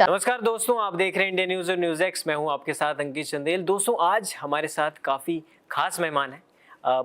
नमस्कार दोस्तों, आप देख रहे हैं इंडिया न्यूज़ और न्यूज़ एक्स। मैं हूं आपके साथ अंकित चंदेल। दोस्तों, आज हमारे साथ काफ़ी खास मेहमान हैं।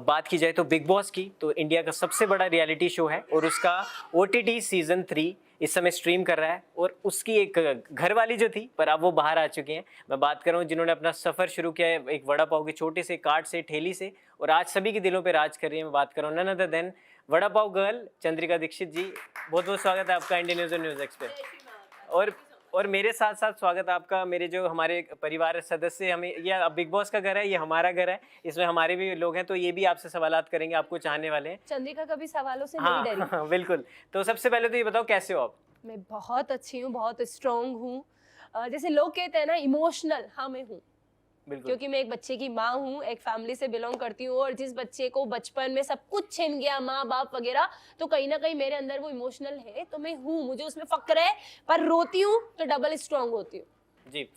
बात की जाए तो बिग बॉस की, तो इंडिया का सबसे बड़ा रियलिटी शो है और उसका OTT सीज़न 3 इस समय स्ट्रीम कर रहा है। और उसकी एक घरवाली जो थी, पर अब वो बाहर आ चुकी हैं। मैं बात कर रहा हूँ जिन्होंने अपना सफ़र शुरू किया है एक वड़ा पाव के छोटे से कार्ट से, ठेली से, और आज सभी के दिलों पे राज कर रही है। मैं बात कर रहा हूँ none other than vada pav girl Chandrika Dixit जी। बहुत बहुत स्वागत है आपका इंडिया न्यूज़ और न्यूज़ एक्स पे। और मेरे साथ साथ स्वागत आपका, मेरे जो हमारे परिवार सदस्य, हमें यह बिग बॉस का घर है, ये हमारा घर है, इसमें हमारे भी लोग हैं, तो ये भी आपसे सवालात करेंगे, आपको चाहने वाले हैं। चंद्रिका कभी सवालों से हाँ, नहीं डरी। हाँ, बिल्कुल। तो सबसे पहले तो ये बताओ, कैसे हो आप? मैं बहुत अच्छी हूँ, बहुत स्ट्रांग हूँ। जैसे लोग कहते हैं ना इमोशनल, हाँ मैं हूँ, बिल्कुल। क्योंकि मैं एक बच्चे की माँ हूँ, एक फैमिली से बिलोंग करती हूँ, और जिस बच्चे को बचपन में सब कुछ छिन गया, माँ बाप वगैरह, तो कहीं ना कहीं मेरे अंदर वो इमोशनल है, तो मैं हूँ, मुझे उसमें फक्र है। पर रोती हूँ तो डबल स्ट्रांग होती हूँ। जी।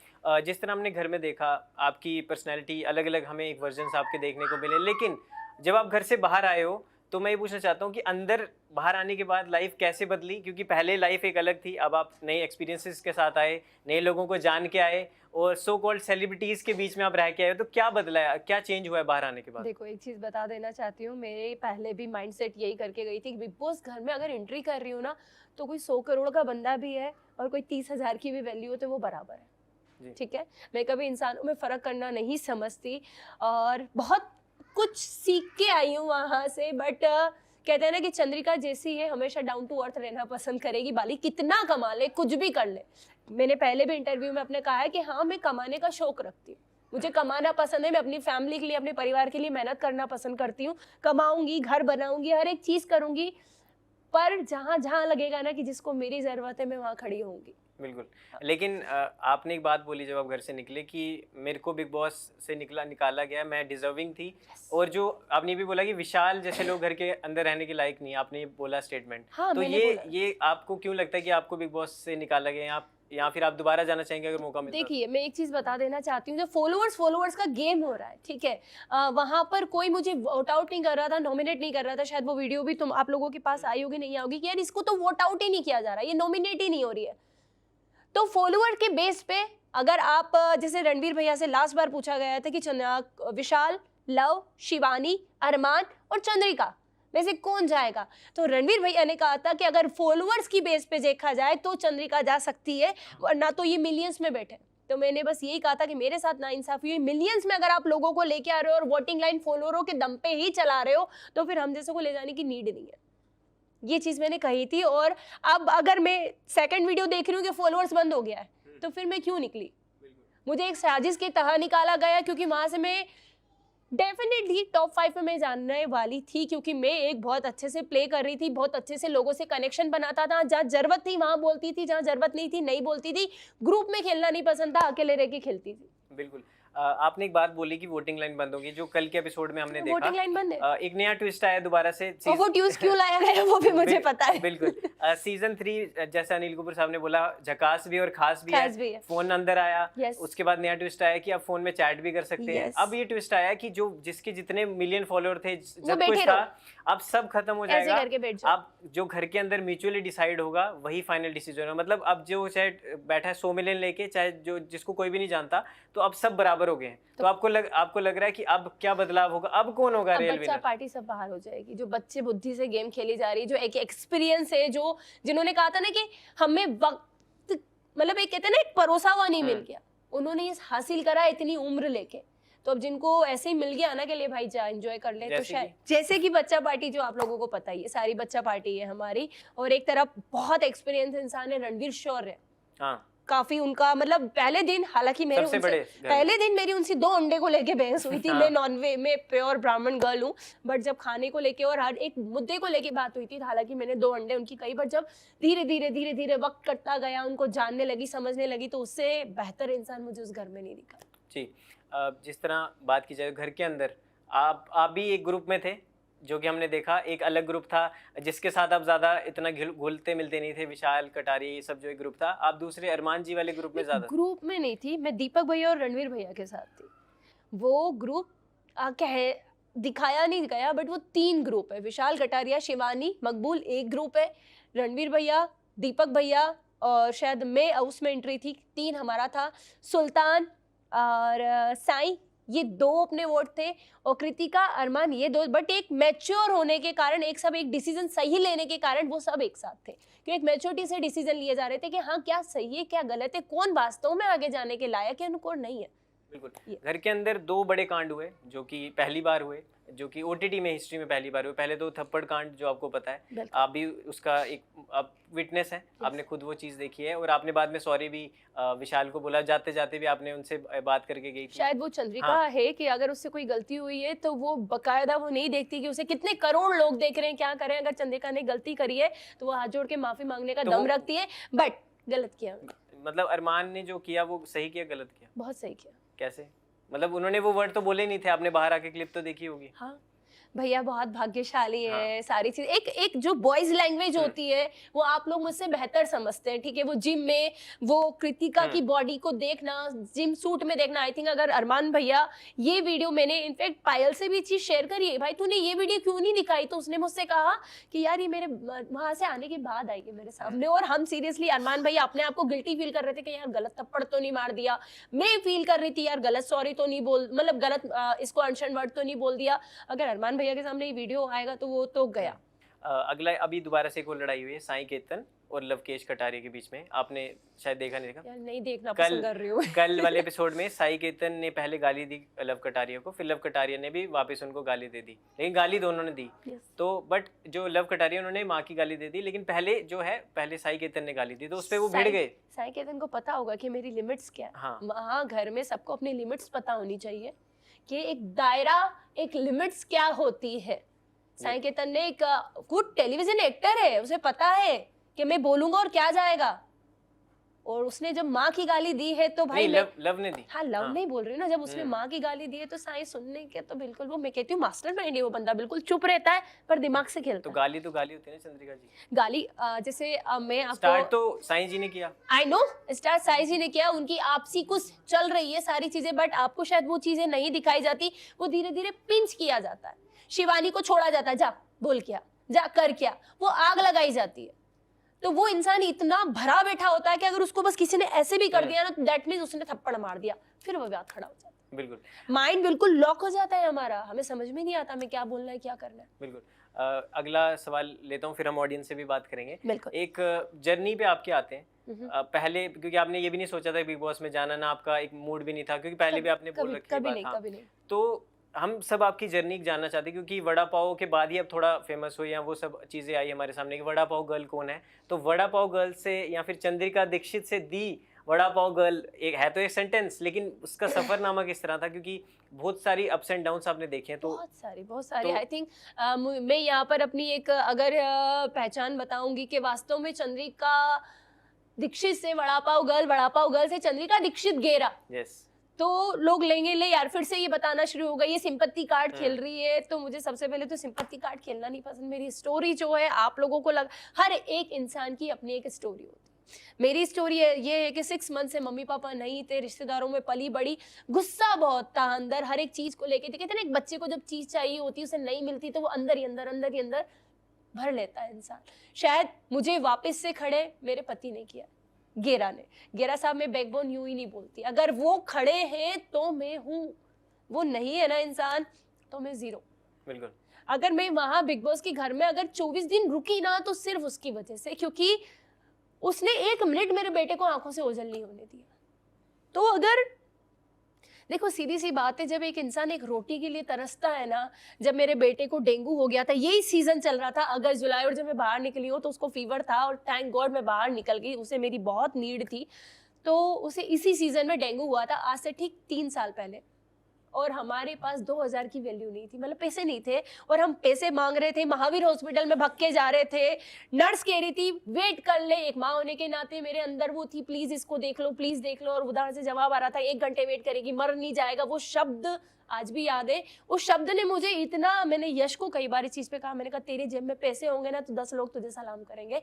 जिस तरह हमने घर में देखा, आपकी पर्सनैलिटी अलग अलग, हमें एक वर्जन आपके देखने को मिले, लेकिन जब आप घर से बाहर आए हो, तो मैं ये पूछना चाहता हूँ कि अंदर बाहर आने के बाद लाइफ कैसे बदली? क्योंकि पहले लाइफ एक अलग थी, अब आप नए एक्सपीरियंसेस के साथ आए, नए लोगों को जान के आए, और सो कॉल्ड सेलिब्रिटीज के बीच में आप रह के आए हो। तो क्या बदला है, क्या चेंज हुआ है बाहर आने के बाद? देखो, एक चीज बता देना चाहती हूँ, मेरे पहले भी माइंडसेट यही करके गई थी कि बिग बॉस घर में अगर एंट्री कर रही हूँ ना, तो कोई 100 करोड़ का बंदा भी है और कोई 30,000 की भी वैल्यू हो, तो वो बराबर है। ठीक है, मैं कभी इंसानों में फर्क करना नहीं समझती, और बहुत कुछ सीख के आई हूँ वहां से। बट कहते हैं ना कि चंद्रिका जैसी है, हमेशा डाउन टू अर्थ रहना पसंद करेगी। बाली कितना कमा ले, कुछ भी कर ले। मैंने पहले भी इंटरव्यू में अपने कहा है कि हाँ, मैं कमाने का शौक रखती हूँ, मुझे कमाना पसंद है। मैं अपनी फैमिली के लिए, अपने परिवार के लिए मेहनत करना पसंद करती हूँ। कमाऊंगी, घर बनाऊंगी, हर एक चीज करूंगी, पर जहां जहां लगेगा ना कि जिसको मेरी जरूरत है, मैं वहां खड़ी होंगी। बिल्कुल। लेकिन आपने एक बात बोली जब आप घर से निकले कि मेरे को बिग बॉस से निकाला गया, मैं डिजर्विंग थी। और जो आपने ये भी बोला कि विशाल जैसे लोग घर के अंदर रहने के लायक नहीं, आपने ये बोला स्टेटमेंट। हाँ, तो मैंने बोला। ये आपको क्यों लगता है कि आपको बिग बॉस से निकाला गया, या फिर आप दोबारा जाना चाहेंगे अगर मौका मिलता? देखिए, मैं एक चीज बता देना चाहती हूँ, जो फॉलोअर्स का गेम हो रहा है, ठीक है, वहां पर कोई मुझे वोट आउट नहीं कर रहा था, नॉमिनेट नहीं कर रहा था। शायद वो वीडियो भी तुम आप लोगों के पास आई होगी, नहीं आओगी, कि यार इसको तो वोट आउट ही नहीं किया जा रहा, ये नॉमिनेट ही नहीं हो रही है। तो फॉलोअर के बेस पे अगर आप जैसे रणवीर भैया से लास्ट बार पूछा गया था कि विशाल, लव, शिवानी, अरमान और चंद्रिका में से कौन जाएगा, तो रणवीर भैया ने कहा था कि अगर फॉलोअर्स की बेस पे देखा जाए तो चंद्रिका जा सकती है, वरना तो ये मिलियंस में बैठे। तो मैंने बस यही कहा था कि मेरे साथ नाइंसाफी हुई। मिलियंस में अगर आप लोगों को लेके आ रहे हो और वोटिंग लाइन फॉलोअरों के दम पे ही चला रहे हो, तो फिर हम जैसे को ले जाने की नीड नहीं है। ये चीज मैंने कही थी। और अब अगर मैं सेकंड वीडियो देख रही हूँ कि फॉलोअर्स बंद हो गया है, तो फिर मैं क्यों निकली? मुझे एक साजिश के तहत निकाला गया, क्योंकि वहां से मैं डेफिनेटली टॉप 5 में मैं जानने वाली थी, क्योंकि मैं एक बहुत अच्छे से प्ले कर रही थी, बहुत अच्छे से लोगों से कनेक्शन बनाता था, जहाँ जरूरत थी वहां बोलती थी, जहाँ जरूरत नहीं थी नहीं बोलती थी। ग्रुप में खेलना नहीं पसंद था, अकेले रह के खेलती थी। बिल्कुल। आपने एक बात बोली कि वोटिंग लाइन बंद होगी, जो कल के एपिसोड में हमने देखा। वोटिंग लाइन बंद है। एक नया ट्विस्ट आया दोबारा से। और वो ट्यूज क्यों लाया गया वो भी मुझे पता है। बिल्कुल। सीजन 3 जैसे अनिल कपूर साहब ने बोला, झकास भी और खास भी है। फोन अंदर आया। Yes. उसके बाद नया ट्विस्ट आया कि आप फोन में चैट भी कर सकते हैं। Yes. अब ये ट्विस्ट आया कि जो जिसके जितने मिलियन फॉलोअर थे, जब बैठे कुछ था, अब सब खत्म हो ऐसे जाएगा। करके बैठ जाओ। अब जो घर के अंदर म्यूचुअली डिसाइड होगा वही फाइनल डिसीजन होगा। मतलब अब जो चाहे बैठा है 100 मिलियन लेके, चाहे जो जिसको कोई भी नहीं जानता, तो अब सब बराबर हो गए हैं। तो आपको लग रहा है कि अब क्या बदलाव होगा, अब कौन होगा रियल विनर? पार्टी सब बाहर हो जाएगी। जो बच्चे बुद्धि से गेम खेली जा रही है, जो एक एक्सपीरियंस है, जो जिन्होंने कहा था ना कि हमें वक्त, मतलब एक कहते हैं ना, एक परोसा हुआ नहीं मिल गया, उन्होंने ये हासिल करा इतनी उम्र लेके। तो अब जिनको ऐसे ही मिल गया ना कि ले भाई जा एंजॉय कर ले, तो शायद जैसे कि बच्चा पार्टी, जो आप लोगों को पता ही है, सारी बच्चा पार्टी है हमारी। और एक तरफ बहुत एक्सपीरियंस इंसान है रणवीर शौर्य। हाँ, काफी उनका मतलब पहले दिन, हालांकि मेरे पहले दिन मेरी उनसे 2 अंडे को लेके बहस हुई थी। मैं नॉनवेज में प्योर ब्राह्मण गर्ल हूँ, बट जब खाने को लेके और हर एक मुद्दे को लेके बात हुई थी, हालांकि मैंने 2 अंडे उनकी कही, बट जब धीरे धीरे वक्त कटता गया, उनको जानने लगी, समझने लगी, तो उससे बेहतर इंसान मुझे उस घर में नहीं दिखा। जी। जिस तरह बात की जाए घर के अंदर, आप भी एक ग्रुप में थे, जो कि हमने देखा एक अलग ग्रुप था जिसके साथ आप ज्यादा इतना घुलते मिलते नहीं थे। विशाल, कटारी, ये सब जो एक ग्रुप था। आप दूसरे अरमान जी वाले ग्रुप में ज्यादा? ग्रुप में नहीं थी मैं, दीपक भैया और रणवीर भैया के साथ थी। वो ग्रुप दिखाया नहीं गया, बट वो 3 ग्रुप है। विशाल, कटारिया, शिवानी, मकबूल एक ग्रुप है। रणवीर भैया, दीपक भैया, और शायद मैं उसमें एंट्री थी, 3 हमारा था, सुल्तान और साईं, ये 2 अपने वोट थे, और कृतिका, अरमान, ये 2, बट एक मैच्योर होने के कारण, एक सब एक डिसीजन सही लेने के कारण वो सब एक साथ थे, क्योंकि एक मैच्योरिटी से डिसीजन लिए जा रहे थे कि हाँ क्या सही है क्या गलत है, कौन वास्तव में आगे जाने के लायक है, कौन नहीं है। बिल्कुल। घर के अंदर 2 बड़े कांड हुए जो कि पहली बार हुए, जो कि ओटीटी में हिस्ट्री में पहली बार हुए। पहले तो थप्पड़ कांड जो आपको पता है, आप भी उसका एक आप विटनेस हैं, आपने खुद वो चीज़ देखी है, और आपने बाद में सॉरी भी विशाल को बोला, जाते जाते भी आपने उनसे बात करके गई थी। शायद वो चंद्रिका है कि अगर उससे कोई गलती हुई है तो वो बकायदा वो नहीं देखती कि उसे कितने करोड़ लोग देख रहे हैं, क्या करें, अगर चंद्रिका ने गलती करी है तो वो हाथ जोड़ के माफी मांगने का दम रखती है, बट गलत किया। मतलब अरमान ने जो किया वो सही किया गलत किया? बहुत सही किया। कैसे? मतलब उन्होंने वो वर्ड तो बोले नहीं थे, आपने बाहर आके क्लिप तो देखी होगी। हाँ भैया बहुत भाग्यशाली है। सारी चीज एक जो बॉयज लैंग्वेज होती है वो आप लोग मुझसे बेहतर समझते हैं, ठीक है। वो जिम में वो कृतिका की बॉडी को देखना, जिम सूट में देखना, आई थिंक अगर अरमान भैया ये वीडियो, मैंने इनफैक्ट पायल से भी चीज शेयर करी है, भाई तूने ये वीडियो क्यों नहीं दिखाई, तो उसने मुझसे कहा कि यार ये मेरे वहां से आने के बाद आई है मेरे सामने, और हम सीरियसली अरमान भैया अपने आप को गिल्टी फील कर रहे थे कि यार गलत थप्पड़ तो नहीं मार दिया, मैं फील कर रही थी यार गलत सॉरी तो नहीं बोल, मतलब गलत इसको अनशन वर्ड तो नहीं बोल दिया। अगर अरमान भैया के सामने ये वीडियो आएगा तो वो तो गया। अगला अभी दोबारा से एक और लड़ाई हुई है साईं केतन और लवकेश कटारिया के बीच में, आपने शायद देखा नहीं देखा? यार नहीं देखना पसंद कर रही हूँ। कल वाले एपिसोड में साईं केतन ने पहले गाली दी लव कटारिया को, फिर लव कटारिया ने भी वापस उनको गाली दे दी, लेकिन गाली दोनों ने दी। तो बट जो लव कटारिया उन्होंने माँ की गाली दे दी, लेकिन पहले साईं केतन ने गाली दी, तो उस पर वो भिड़ गए। साईं केतन को पता होगा कि मेरी लिमिट्स क्या है। हाँ घर में सबको अपनी लिमिट्स पता होनी चाहिए कि एक दायरा, एक लिमिट्स क्या होती है। साईं केतन ने एक गुड टेलीविजन एक्टर है, उसे पता है कि मैं बोलूंगा और क्या जाएगा, और उसने जब माँ की गाली दी है तो भाई लव ने दी। हाँ लव नहीं बोल रही ना, जब उसने माँ की गाली दी है तो साईं सुनने के तो बिल्कुल, वो मैं कहती हूँ मास्टरमाइंड है वो बंदा, बिल्कुल चुप रहता है पर दिमाग से खेलता है। तो गाली होती है ना चंद्रिका जी, गाली जैसे मैं आपको स्टार्ट तो साईं जी ने किया, आई नो स्टार्ट साईं जी ने किया, उनकी आपसी कुछ चल रही है सारी चीजें, बट आपको शायद वो चीजें नहीं दिखाई जाती, वो धीरे धीरे पिंच किया जाता है। शिवानी को छोड़ा जाता है, जा बोल क्या, जा कर क्या, वो आग लगाई जाती है। तो वो इंसान इतना भरा बैठा होता है कि अगर उसको बस किसी ने ऐसे भी कर दिया ना, तो दैट मींस उसने थप्पड़ मार दिया, फिर वो बात खड़ा हो जाता है। बिल्कुल माइंड बिल्कुल लॉक हो जाता है हमारा, हमें समझ में नहीं आता हमें क्या बोलना है क्या करना है। बिल्कुल। अगला सवाल लेता हूँ, फिर हम ऑडियंस से भी बात करेंगे। बिल्कुल। एक जर्नी पे आपके आते हैं, पहले क्योंकि आपने ये भी नहीं सोचा था बिग बॉस में जाना, ना आपका एक मूड भी नहीं था, क्योंकि पहले भी आपने बोल रखी बात। कभी नहीं। तो हम सब आपकी जर्नी जानना चाहते हैं, क्योंकि वड़ा पाव के बाद ही अब थोड़ा फेमस हुई, या वो सब चीज़ें आई हमारे सामने कि वड़ा पाव गर्ल कौन है। तो वड़ा पाव गर्ल से या फिर चंद्रिका दीक्षित से दी वड़ा पाव गर्ल, एक है तो एक सेंटेंस, लेकिन उसका सफरनामा किस तरह था, क्योंकि बहुत सारी अप्स एंड डाउन्स आपने देखे हैं। तो बहुत सारी आई थिंक मैं यहाँ पर अपनी एक अगर पहचान बताऊंगी कि वास्तव में चंद्रिका दीक्षित से वड़ा पाव गर्ल से चंद्रिका दीक्षित गेरा, यस, तो लोग लेंगे ले यार फिर से ये बताना शुरू हो गई ये सिंपत्ति कार्ड खेल रही है। तो मुझे सबसे पहले तो सिंपत्ति कार्ड खेलना नहीं पसंद, मेरी स्टोरी जो है आप लोगों को हर एक इंसान की अपनी एक स्टोरी होती है। मेरी स्टोरी ये है कि 6 मंथ से मम्मी पापा नहीं थे, रिश्तेदारों में पली बड़ी, गुस्सा बहुत था अंदर हर एक चीज को लेके। कहते हैं ना एक बच्चे को जब चीज चाहिए होती है उसे नहीं मिलती तो वो अंदर ही अंदर भर लेता है इंसान। शायद मुझे वापस से खड़े मेरे पति ने किया, गेरा ने। गेरा साहब मैं बैकबोन यूं ही नहीं बोलती, अगर वो खड़े हैं तो मैं हूँ, वो नहीं है ना इंसान तो मैं जीरो। बिल्कुल। अगर मैं वहां बिग बॉस के घर में अगर 24 दिन रुकी ना तो सिर्फ उसकी वजह से, क्योंकि उसने 1 मिनट मेरे बेटे को आंखों से ओझल नहीं होने दिया। तो अगर देखो सीधी सी बात है, जब एक इंसान एक रोटी के लिए तरसता है ना, जब मेरे बेटे को डेंगू हो गया था, यही सीजन चल रहा था अगस्त जुलाई, और जब मैं बाहर निकली हूँ तो उसको फीवर था और थैंक गॉड मैं बाहर निकल गई, उसे मेरी बहुत नीड थी। तो उसे इसी सीजन में डेंगू हुआ था, आज से ठीक 3 साल पहले, और हमारे पास 2000 की वैल्यू नहीं थी, मतलब पैसे नहीं थे, और हम पैसे मांग रहे थे, महावीर हॉस्पिटल में भग के जा रहे थे। नर्स कह रही थी वेट कर ले, एक माँ होने के नाते मेरे अंदर वो थी प्लीज इसको देख लो प्लीज देख लो, और उधर से जवाब आ रहा था 1 घंटे वेट करेगी, मर नहीं जाएगा। वो शब्द आज भी याद है, उस शब्द ने मुझे इतना, मैंने यश को कई बार इस चीज पे कहा, मैंने कहा तेरी जेब में पैसे होंगे ना तो 10 लोग तुझे सलाम करेंगे,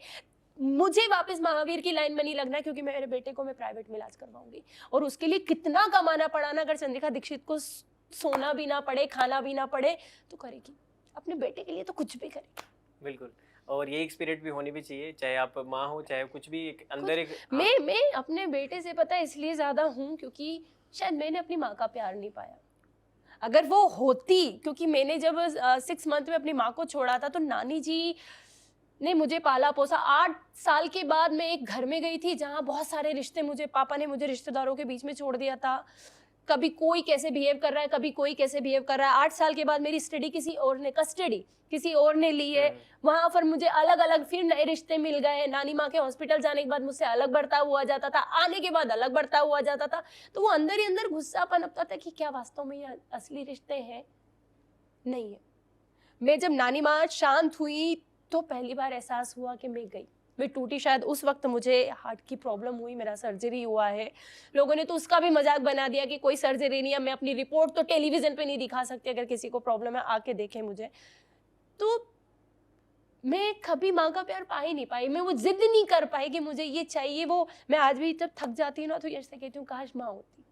मुझे वापस महावीर की लाइन में नहीं लगना, क्योंकि मेरे बेटे को मैं प्राइवेट में इलाज करवाऊंगी। और उसके लिए कितना कमाना पड़ा ना, अगर चंद्रिका दीक्षित को सोना भी ना पड़े, खाना भी ना पड़े, तो करेगी, अपने बेटे के लिए तो कुछ भी करेगी। बिल्कुल। और यही स्पिरिट भी होनी भी चाहिए, चाहे आप माँ हो चाहे कुछ भी, एक अंदर एक मैं अपने बेटे से पता है इसलिए ज्यादा हूँ क्योंकि शायद मैंने अपनी माँ का प्यार नहीं पाया। अगर वो होती, क्योंकि मैंने जब 6 मंथ में अपनी माँ को छोड़ा था तो नानी जी ने मुझे पाला पोसा। 8 साल के बाद मैं एक घर में गई थी जहाँ बहुत सारे रिश्ते, मुझे पापा ने मुझे रिश्तेदारों के बीच में छोड़ दिया था। कभी कोई कैसे बिहेव कर रहा है, कभी कोई कैसे बिहेव कर रहा है। 8 साल के बाद मेरी स्टडी किसी और ने, कस्टडी किसी और ने ली है। वहां पर मुझे अलग अलग फिर नए रिश्ते मिल गए। नानी माँ के हॉस्पिटल जाने के बाद मुझसे अलग बर्ताव हुआ जाता था, आने के बाद अलग बर्ताव हुआ जाता था। तो वो अंदर ही अंदर गुस्सा पनपता था कि क्या वास्तव में ये असली रिश्ते हैं? नहीं है। मैं जब नानी माँ शांत हुई तो पहली बार एहसास हुआ कि मैं गई, मैं टूटी। शायद उस वक्त मुझे हार्ट की प्रॉब्लम हुई, मेरा सर्जरी हुआ है। लोगों ने तो उसका भी मजाक बना दिया कि कोई सर्जरी नहीं है, मैं अपनी रिपोर्ट तो टेलीविजन पे नहीं दिखा सकती, अगर किसी को प्रॉब्लम है आके देखे मुझे। तो मैं कभी माँ का प्यार पा ही नहीं पाई, मैं वो जिद नहीं कर पाई कि मुझे ये चाहिए वो। मैं आज भी जब थक जाती हूँ ना तो ऐसे कहती हूँ काश माँ होती,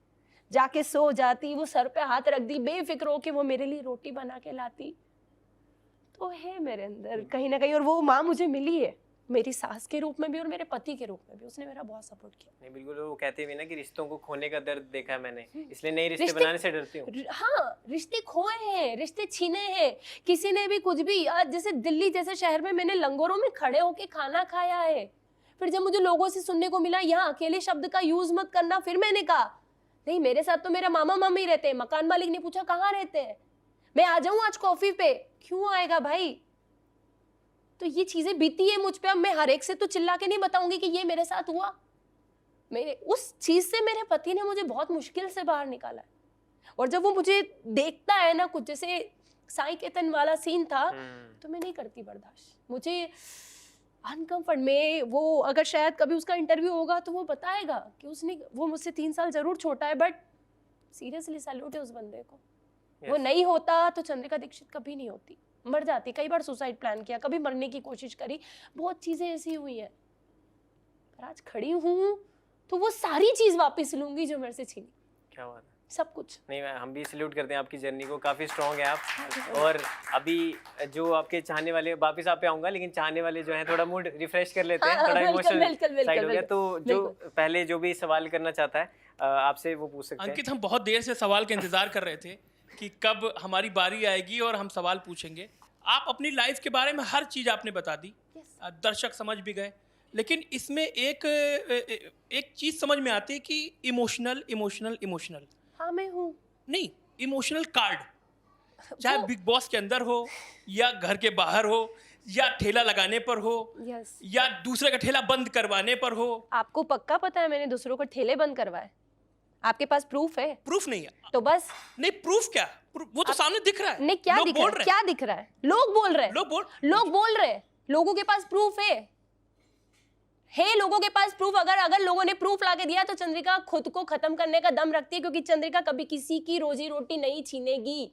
जाके सो जाती, वो सर पे हाथ रख दी, बेफिक्र हो के वो मेरे लिए रोटी बना के लाती। तो है मेरे अंदर कहीं ना कहीं, और वो माँ मुझे मिली है मेरी सास के रूप में भी और मेरे पति के रूप में भी। उसने मेरा बहुत सपोर्ट किया। नहीं बिल्कुल, वो कहते भी ना कि रिश्तों को खोने का दर्द देखा है मैंने, इसलिए नए रिश्ते बनाने से डरती हूँ। हाँ, रिश्ते खोए हैं, रिश्ते छीने हैं, किसी ने भी कुछ भी। जैसे दिल्ली जैसे शहर में मैंने लंगरों में खड़े होके खाना खाया है। फिर जब मुझे लोगों से सुनने को मिला यहाँ अकेले शब्द का यूज मत करना, फिर मैंने कहा नहीं, मेरे साथ तो मेरा मामा मामी रहते हैं। मकान मालिक ने पूछा कहाँ रहते हैं, मैं आ जाऊं आज कॉफी पे। क्यों आएगा भाई? तो ये चीजें बीती है मुझ पे। अब मैं हर एक से तो चिल्ला के नहीं बताऊंगी कि ये मेरे साथ हुआ। मेरे उस चीज से मेरे पति ने मुझे बहुत मुश्किल से बाहर निकाला है। और जब वो मुझे देखता है ना, कुछ जैसे साईं केतन वाला सीन था, तो मैं नहीं करती बर्दाश्त। मुझे अनकंफर्ट में वो, अगर शायद कभी उसका इंटरव्यू होगा तो वो बताएगा कि उसने, वो मुझसे 3 साल जरूर छोटा है, बट सीरियसली सैल्यूट है उस बंदे को। वो नहीं होता तो चंद्रिका दीक्षित कभी नहीं होती, मर जाती। कई बार सुसाइड प्लान किया, कभी मरने की कोशिश करी, बहुत चीजें ऐसी हुई हैं, पर आज खड़ी हूँ तो वो सारी चीज वापस लूंगी जो मेरे से छीनी। क्या बात है, सब कुछ। नहीं हम भी सल्यूट करते हैं आपकी जर्नी को, काफ़ी स्ट्रॉन्ग है आप। और अभी जो आपके चाहने वाले, वापस आप पे आऊँगा, लेकिन चाहने वाले जो हैं थोड़ा मूड रिफ्रेश कर लेते हैं, थोड़ा इमोशनल साइड हो गया। तो जो पहले जो भी सवाल करना चाहता है आपसे वो पूछ सकते हैं। अंकित, हम बहुत देर से सवाल का इंतजार कर रहे थे कि कब हमारी बारी आएगी और हम सवाल पूछेंगे। आप अपनी लाइफ के बारे में हर चीज़ आपने बता दी, दर्शक समझ भी गए, लेकिन इसमें एक चीज़ समझ में आती है कि इमोशनल इमोशनल इमोशनल। हाँ मैं हूँ। नहीं, इमोशनल कार्ड, चाहे बिग बॉस के अंदर हो या घर के बाहर हो या ठेला लगाने पर हो या दूसरे का ठेला बंद करवाने पर हो। आपको पक्का पता है मैंने दूसरों को ठेले बंद करवाए? आपके पास प्रूफ है? प्रूफ नहीं है तो बस। नहीं, प्रूफ क्या, वो तो सामने दिख रहा है। नहीं, क्या दिख रहा है? क्या दिख रहा है? लोग बोल रहे हैं, लोग बोल रहे हैं। लोगों के पास प्रूफ है लोगों के पास प्रूफ। अगर लोगों ने प्रूफ लाके दिया तो चंद्रिका खुद को खत्म करने का दम रखती है, क्योंकि चंद्रिका कभी किसी की रोजी रोटी नहीं छीनेगी,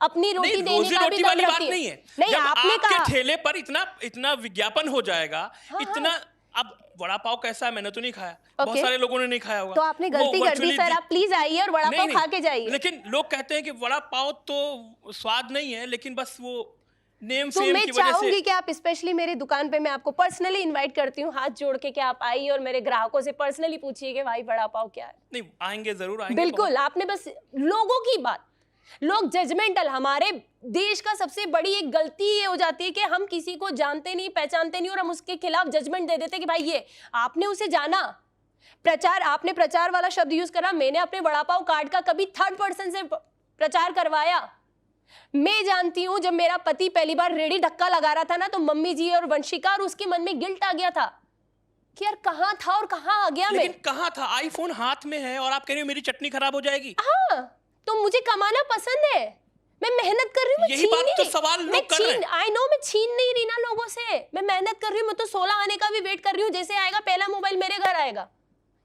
अपनी रोटी देने का भी दम रखती है। नहीं है, नहीं, आपने कहा ठेले पर इतना विज्ञापन हो जाएगा। इतना अब वड़ा पाव कैसा है मैंने तो नहीं खाया, बहुत सारे लोगों ने नहीं खाया होगा, तो आपने गलती कर दी सर। आप प्लीज आइए और वड़ा पाव खा के जाइए। लेकिन लोग कहते हैं कि वड़ा पाव तो स्वाद नहीं है, लेकिन बस वो नेम तो फेम मैं की वजह से। चाहूंगी कि आप स्पेशली मेरी दुकान पे, मैं आपको पर्सनली इनवाइट करती हूँ हाथ जोड़ के, कि आप आइए और मेरे ग्राहकों से पर्सनली पूछिए कि भाई वड़ा पाव क्या है। नहीं, आएंगे, जरूर आएंगे। बिल्कुल, आपने बस लोगों की बात, लोग जजमेंटल। हमारे देश का सबसे बड़ी एक गलती ये हो जाती है कि हम किसी को जानते नहीं, पहचानते नहीं, और हम उसके खिलाफ जजमेंट दे देते कि भाई ये आपने उसे जाना। प्रचार, आपने प्रचार वाला शब्द यूज करा, मैंने अपने वड़ा पाव कार्ड का कभी थर्ड पर्सन से प्रचार करवाया? मैं जानती हूं जब मेरा पति पहली बार रेडी धक्का लगा रहा था ना, तो मम्मी जी और वंशिका और उसके मन में गिल्ट आ गया था कि यार कहां था और कहां आ गया। लेकिन कहां था? आईफोन हाथ में है और आप कह रहे हो मेरी चटनी खराब हो जाएगी। हाँ, तो मुझे कमाना पसंद है, मैं मेहनत कर रही हूँ। यही बात तो सवाल लोग कर रहे हैं। आई नो, मैं छीन नहीं रही ना लोगों से, मैं मेहनत कर रही हूँ। मैं तो 16 आने का भी वेट कर रही हूँ, जैसे आएगा पहला मोबाइल मेरे घर आएगा,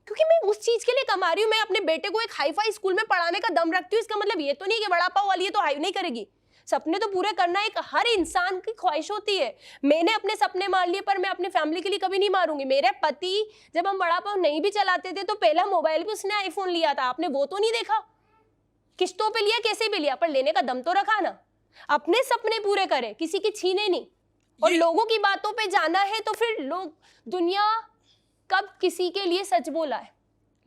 क्योंकि मैं उस चीज के लिए कमा रही हूँ। मैं अपने बेटे को एक हाईफाई स्कूल में पढ़ाने का दम रखती हूँ। इसका मतलब ये तो नहीं कि वड़ा पाव वाली है तो हाई नहीं करेगी। सपने तो पूरे करना एक हर इंसान की ख्वाहिश होती है। मैंने अपने सपने मार लिए, पर मैं अपने फैमिली के लिए कभी नहीं मारूंगी। मेरे पति जब हम वड़ा पाव नहीं भी चलाते थे तो पहला मोबाइल भी उसने आईफोन लिया था, आपने वो तो नहीं देखा? किस्तों पे लिया, कैसे भी लिया, पर लेने का दम तो रखा ना। अपने सपने पूरे करे, किसी की छीने नहीं। और लोगों की बातों पे जाना है तो फिर लोग, दुनिया कब किसी के लिए सच बोला है?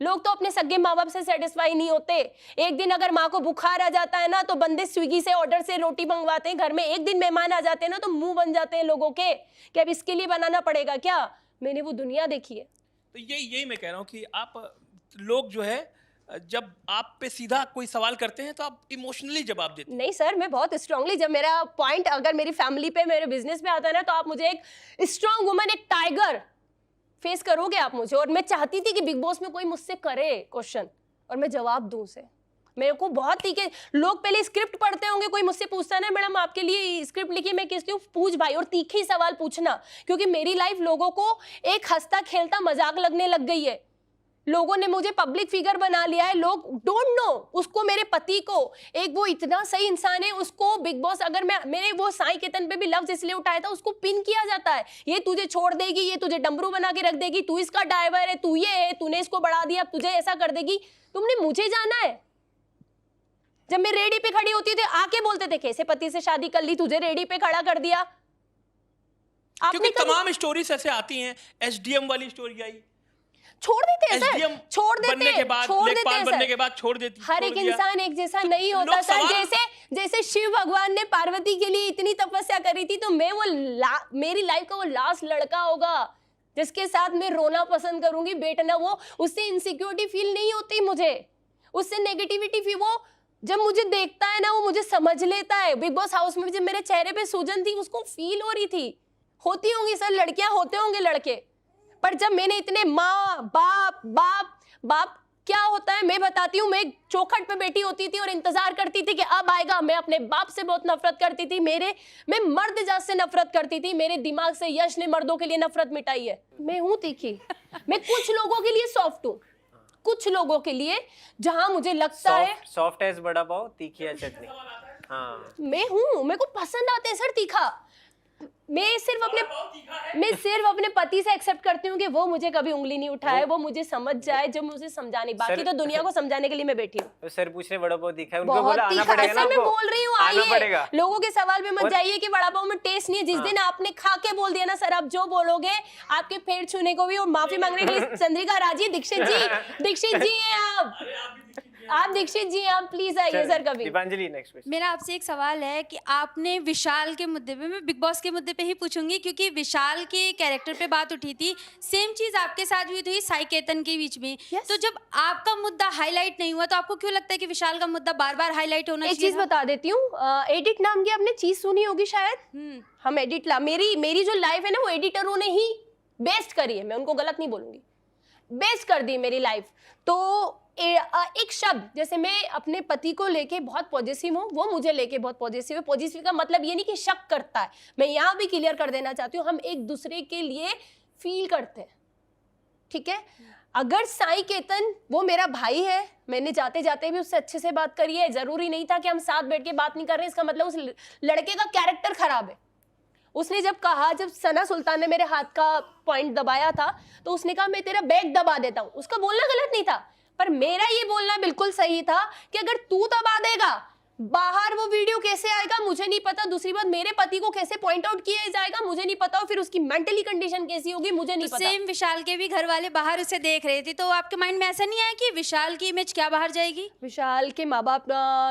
लोग तो अपने सगे माँ बाप से सेटिस्फाई नहीं होते। एक दिन अगर माँ को बुखार आ जाता है ना तो बंदे स्विगी से ऑर्डर से रोटी मंगवाते हैं घर में। एक दिन मेहमान आ जाते हैं ना तो मुंह बन जाते हैं लोगों के कि अब इसके लिए बनाना पड़ेगा क्या। मैंने वो दुनिया देखी है। तो यही मैं कह रहा हूँ कि आप लोग जो है जब आप पे सीधा कोई सवाल करते हैं तो आप इमोशनली जवाब देते हैं। नहीं सर, मैं बहुत स्ट्रांगली, जब मेरा पॉइंट अगर मेरी फैमिली पे मेरे बिजनेस पे आता है ना तो आप मुझे एक स्ट्रांग वुमन, एक टाइगर फेस करोगे आप मुझे। और मैं चाहती थी कि बिग बॉस में कोई मुझसे करे क्वेश्चन और मैं जवाब दूं उसे। मेरे को बहुत तीखे लोग पहले स्क्रिप्ट पढ़ते होंगे, कोई मुझसे पूछता है ना मैडम आपके लिए स्क्रिप्ट लिखी, मैं कहती हूँ पूछ भाई, और तीखे ही सवाल पूछना, क्योंकि मेरी लाइफ लोगों को एक हंसता खेलता मजाक लगने लग गई है। लोगों ने मुझे पब्लिक फिगर बना लिया है। लोग डोंट नो उसको, मेरे पति को, एक वो इतना सही इंसान है, उसको बिग बॉस, अगर मैंने वो साई केतन पे भी लफ्ज इसलिए उठाया था, उसको पिन किया जाता है, ये तुझे छोड़ देगी, ये तुझे डमरू बना के रख देगी, तू इसका ड्राइवर है, तू ये है, तूने इसको बढ़ा दिया, तुझे ऐसा कर देगी। तुमने मुझे जाना है? जब मैं रेडी पे खड़ी होती थी आके बोलते थे कैसे पति से शादी कर ली, तुझे रेडी पे खड़ा कर दिया। क्योंकि तमाम स्टोरीज ऐसे आती हैं। एसडीएम वाली स्टोरी आई, छोड़ देते हैं सर, छोड़ देते बनने के बाद, लेखपाल बनने के बाद छोड़ देती। हर एक इंसान एक जैसा नहीं होता सर। जैसे शिव भगवान ने पार्वती के लिए इतनी तपस्या करी थी, तो मैं वो मेरी लाइफ का वो लास्ट लड़का होगा जिसके साथ मैं रोना पसंद करूंगी, बैठना। वो उससे इनसिक्योरिटी फील नहीं होती मुझे, उससे नेगेटिविटी फील, वो जब मुझे देखता है ना वो मुझे समझ लेता है। बिग बॉस हाउस में जब मेरे चेहरे पे सूजन थी उसको फील हो रही थी। होती होंगी सर लड़कियां, होते होंगे लड़के, पर जब मैंने इतने माँ बाप बाप बाप क्या होता है मैं बताती हूँ। मैं चौखट पे बैठी होती थी और इंतजार करती थी कि अब आएगा। मैं अपने बाप से बहुत नफरत करती थी, मैं मर्द जात से नफरत करती थी। मेरे दिमाग से यश ने मर्दों के लिए नफरत मिटाई है। मैं हूँ तीखी, मैं कुछ लोगों के लिए सॉफ्ट हूँ, कुछ लोगों के लिए जहां मुझे लगता है सॉफ्ट एज बड़ा पाव, तीखी है चटनी। हाँ, मैं हूँ, मेरे को पसंद आते हैं सर तीखा। मैं सिर्फ अपने पति से एक्सेप्ट करती हूँ कि वो मुझे कभी उंगली नहीं उठाए, वो मुझे समझ जाए, जो मुझे समझाने, बाकी तो दुनिया को समझाने के लिए मैं बैठी हूँ। तो सर पूछ रहे बड़ा पाव तीखा है, उनको बहुत बोला आना पड़ेगा ना। मैं बोल रही हूँ आइए, लोगों के सवाल पे मत जाइए कि बड़ा पाव में टेस्ट नहीं है। जिस दिन आपने खा के बोल दिया ना सर, आप जो बोलोगे आपके पेट छूने को भी और माफी मांगने के लिए चंद्रिका राजी, दीक्षित जी हैं आप दीक्षित जी आप प्लीज आइए सर कभी। Deepanjali next question. मेरा आपसे एक सवाल है कि आपने विशाल के मुद्दे पे, मैं बिग बॉस के मुद्दे पे ही पूछूंगी क्योंकि विशाल के कैरेक्टर पे बात उठी थी, सेम चीज आपके साथ हुई थी साई केतन के बीच में। Yes. तो जब आपका मुद्दा हाईलाइट नहीं हुआ तो आपको क्यों लगता है कि विशाल का मुद्दा बार बार हाईलाइट होना चाहिए? एक चीज बता देती हूँ, एडिट नाम की आपने चीज सुनी होगी शायद। हम एडिट मेरी जो लाइफ है ना वो एडिटरों ने ही बेस्ट करी है, मैं उनको गलत नहीं बोलूंगी, बेस्ट कर दी मेरी लाइफ। तो एक शब्द, जैसे मैं अपने पति को लेके बहुत पॉजिटिव हूँ, वो मुझे लेके बहुत पॉजिटिव है। पॉजिटिव का मतलब ये नहीं कि शक करता है, मैं यहाँ भी क्लियर कर देना चाहती हूँ, हम एक दूसरे के लिए फील करते हैं, ठीक है। अगर साई केतन वो मेरा भाई है, मैंने जाते जाते भी उससे अच्छे से बात करी है, जरूरी नहीं था कि हम साथ बैठ के बात नहीं कर रहे, इसका मतलब उस लड़के का कैरेक्टर खराब है। उसने जब कहा, जब सना सुल्तान ने मेरे हाथ का पॉइंट दबाया था तो उसने कहा मैं तेरा बैग दबा देता हूँ। उसका बोलना गलत नहीं था, पर मेरा ये बोलना बिल्कुल सही था कि अगर तू दबा देगा बाहर वो वीडियो कैसे आएगा मुझे नहीं पता। दूसरी बात, मेरे पति को कैसे पॉइंट आउट किया जाएगा मुझे नहीं पता, और फिर उसकी मेंटली कंडीशन कैसी होगी मुझे नहीं पता। सेम विशाल के भी घर वाले बाहर उसे देख रहे थे, तो आपके माइंड में ऐसा नहीं आया कि विशाल की इमेज क्या बाहर जाएगी? विशाल के माँ बाप,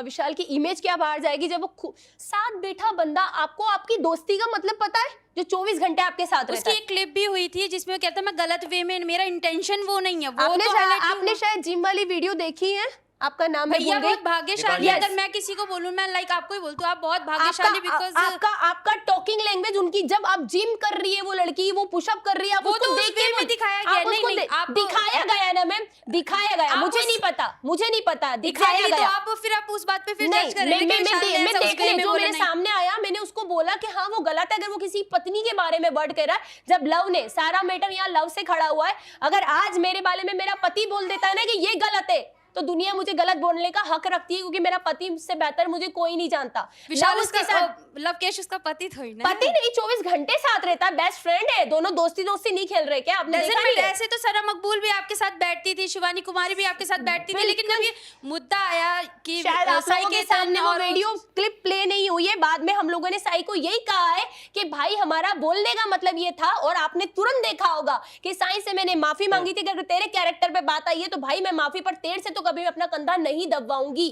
विशाल की इमेज क्या बाहर जाएगी जब वो साथ बैठा बंदा, आपको आपकी दोस्ती का मतलब पता है, जो 24 घंटे आपके साथ रहता है। उसकी एक क्लिप भी हुई थी जिसमें वो कहता है मैं गलत वे में, मेरा इंटेंशन वो नहीं है। वो आपने शायद जिम वाली वीडियो देखी है, आपका नाम है भैया बहुत भाग्यशाली। अगर मैं किसी को बोलूं, मैं लाइक आपको ही बोलती हूँ, आप बहुत भाग्यशाली, बिकॉज़ आपका टॉकिंग लैंग्वेज, उनकी जब आप जिम कर रही है वो लड़की, वो पुशअप कर रही है, आप उसको तो देख के दिखाया गया। नहीं, आप दिखाया गया ना मैम, दिखाया गया, मुझे नहीं पता दिखाया गया। तो फिर आप उस बात पे फिर जज कर रहे हैं। मैं देख रही हूं, जो मेरे सामने आया मैंने उसको बोला कि हाँ वो गलत है। अगर वो किसी पत्नी के बारे में वर्ड कह रहा है, जब लव ने, सारा मैटर यहाँ लव से खड़ा हुआ है, अगर आज मेरे बारे में मेरा पति बोल देता है ना कि ये गलत है, तो दुनिया मुझे गलत बोलने का हक रखती है, क्योंकि मेरा पति से बेहतर मुझे कोई नहीं जानता। विशाल उसके साथ लवकेश उसका पति थोड़ी ना, पति नहीं, 24 घंटे साथ रहता है, बेस्ट फ्रेंड है, दोनों दोस्ती नहीं खेल रहे क्या आपने देखा नहीं? ऐसे तो सरा मकबूल भी आपके साथ बैठती थी, शिवानी कुमारी भी आपके साथ बैठती थी, लेकिन जब ये मुद्दा आया कि शायद आप लोगों के सामने वो वीडियो क्लिप प्ले नहीं हुई है। बाद में हम लोगों ने साई को यही कहा है कि भाई हमारा बोलने का मतलब ये था, और आपने तुरंत देखा होगा कि साई से मैंने माफी मांगी थी कि अगर तेरे कैरेक्टर पे बात आई है तो भाई मैं माफी, पर तेरे से तो कभी मैं अपना कंधा नहीं दबवाऊंगी।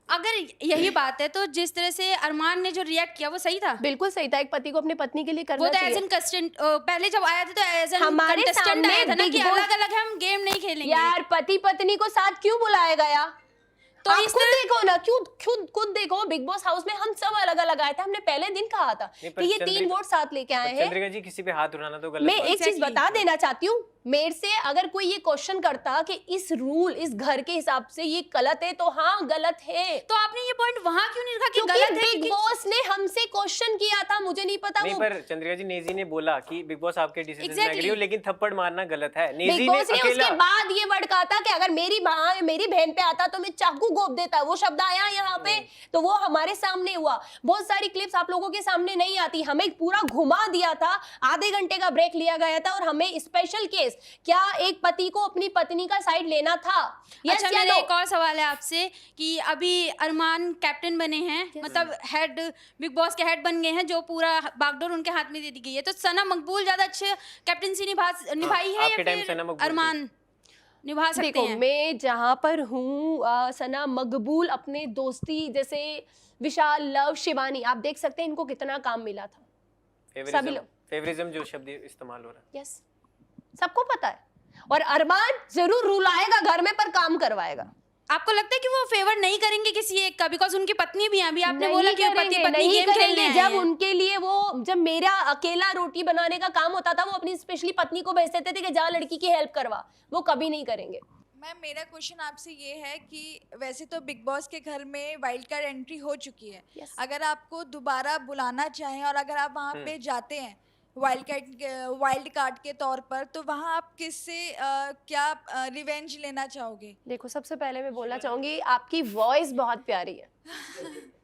अगर यही बात है तो जिस तरह से अरमान ने जो रिएक्ट किया वो सही था। बिल्कुल सही था, एक पति को अपनी पत्नी के लिए करना वो तो चाहिए। एज एन कंटेस्टेंट पहले जब आया था तो एज एन हमारे कंटेस्टेंट आया था ना सामने कि Big Boss- अलग अलग हम गेम नहीं खेलेंगे। यार पति पत्नी को साथ क्यों बुलाया गया? तो आप इस खुद तरह- देखो ना, क्यों खुद देखो, बिग बॉस हाउस में हम सब अलग अलग आए थे। हमने पहले दिन कहा था नहीं, पर कि ये चंद्रिका- 3 वोट साथ लेके आए हैं। चंद्रिका जी, किसी पे हाथ उठाना तो गलत मैं बात एक चीज Exactly. बता देना चाहती हूँ, मेरे से अगर कोई ये क्वेश्चन करता कि इस रूल, इस घर के हिसाब से ये गलत है, तो हाँ गलत है। तो आपने ये पॉइंट वहां क्यों नहीं रखा कि क्योंकि गलत है? बिग बॉस ने हमसे क्वेश्चन किया था, मुझे नहीं पता नहीं, वो पर चंद्रिका जी, नेजी ने बोला कि बिग बॉस आपके डिसीजन में Exactly. एग्री हो, लेकिन थप्पड़ मारना गलत है। बिग नेजी ने बॉस ने अकेला उसके बाद ये वर्ड कहा था कि अगर मेरी माँ मेरी बहन पे आता तो मैं चाकू घोप देता। वो शब्द आया यहाँ पे, तो वो हमारे सामने हुआ। बहुत सारी क्लिप्स आप लोगों के सामने नहीं आती, हमें पूरा घुमा दिया था, आधे घंटे का ब्रेक लिया गया था, और हमें स्पेशल केस, क्या एक पति को अपनी पत्नी का साइड लेना था? अच्छा, मेरा एक और सवाल है आपसे कि अभी अरमान कैप्टन बने हैं, मतलब हेड, बिग बॉस के हेड बन गए हैं, जो पूरा बागडोर उनके हाथ में दे दी गई है, तो सना मकबूल ज्यादा अच्छे कैप्टनसी निभाई है आपके या टाइम फिर सना मकबूल थी। अरमान निभा सकते देखो, हैं? मैं जहां पर हूँ, सना मकबूल अपने दोस्ती, जैसे विशाल, लव, शिवानी, आप देख सकते हैं इनको कितना काम मिला था। सभी लोग फेवरिज्म जो शब्द इस्तेमाल हो रहा है, यस, सबको पता है। और अरमान जरूर रूल आएगा घर में, पर काम करवाएगा। आपको लगता है कि वो फेवर नहीं करेंगे किसी एक का, बिकॉज उनकी पत्नी भी है, अभी आपने नहीं बोला कि वो करेंगे, पति पत्नी नहीं गेम खेलने करेंगे। आए जब हैं। उनके लिए जब मेरा अकेला रोटी बनाने का काम होता था, वो अपनी स्पेशली पत्नी को भेज देते थे कि जा लड़की की हेल्प करवा। वो कभी नहीं करेंगे। मैम, मेरा क्वेश्चन आपसे ये है कि वैसे तो बिग बॉस के घर में वाइल्ड कार्ड एंट्री हो चुकी है। Yes. अगर आपको दोबारा बुलाना चाहें और अगर आप वहाँ पे जाते हैं वाइल्ड कार्ड के तौर पर, तो वहाँ आप किससे क्या रिवेंज लेना चाहोगे? देखो, सबसे पहले मैं बोलना चाहूंगी, आपकी वॉइस बहुत प्यारी है।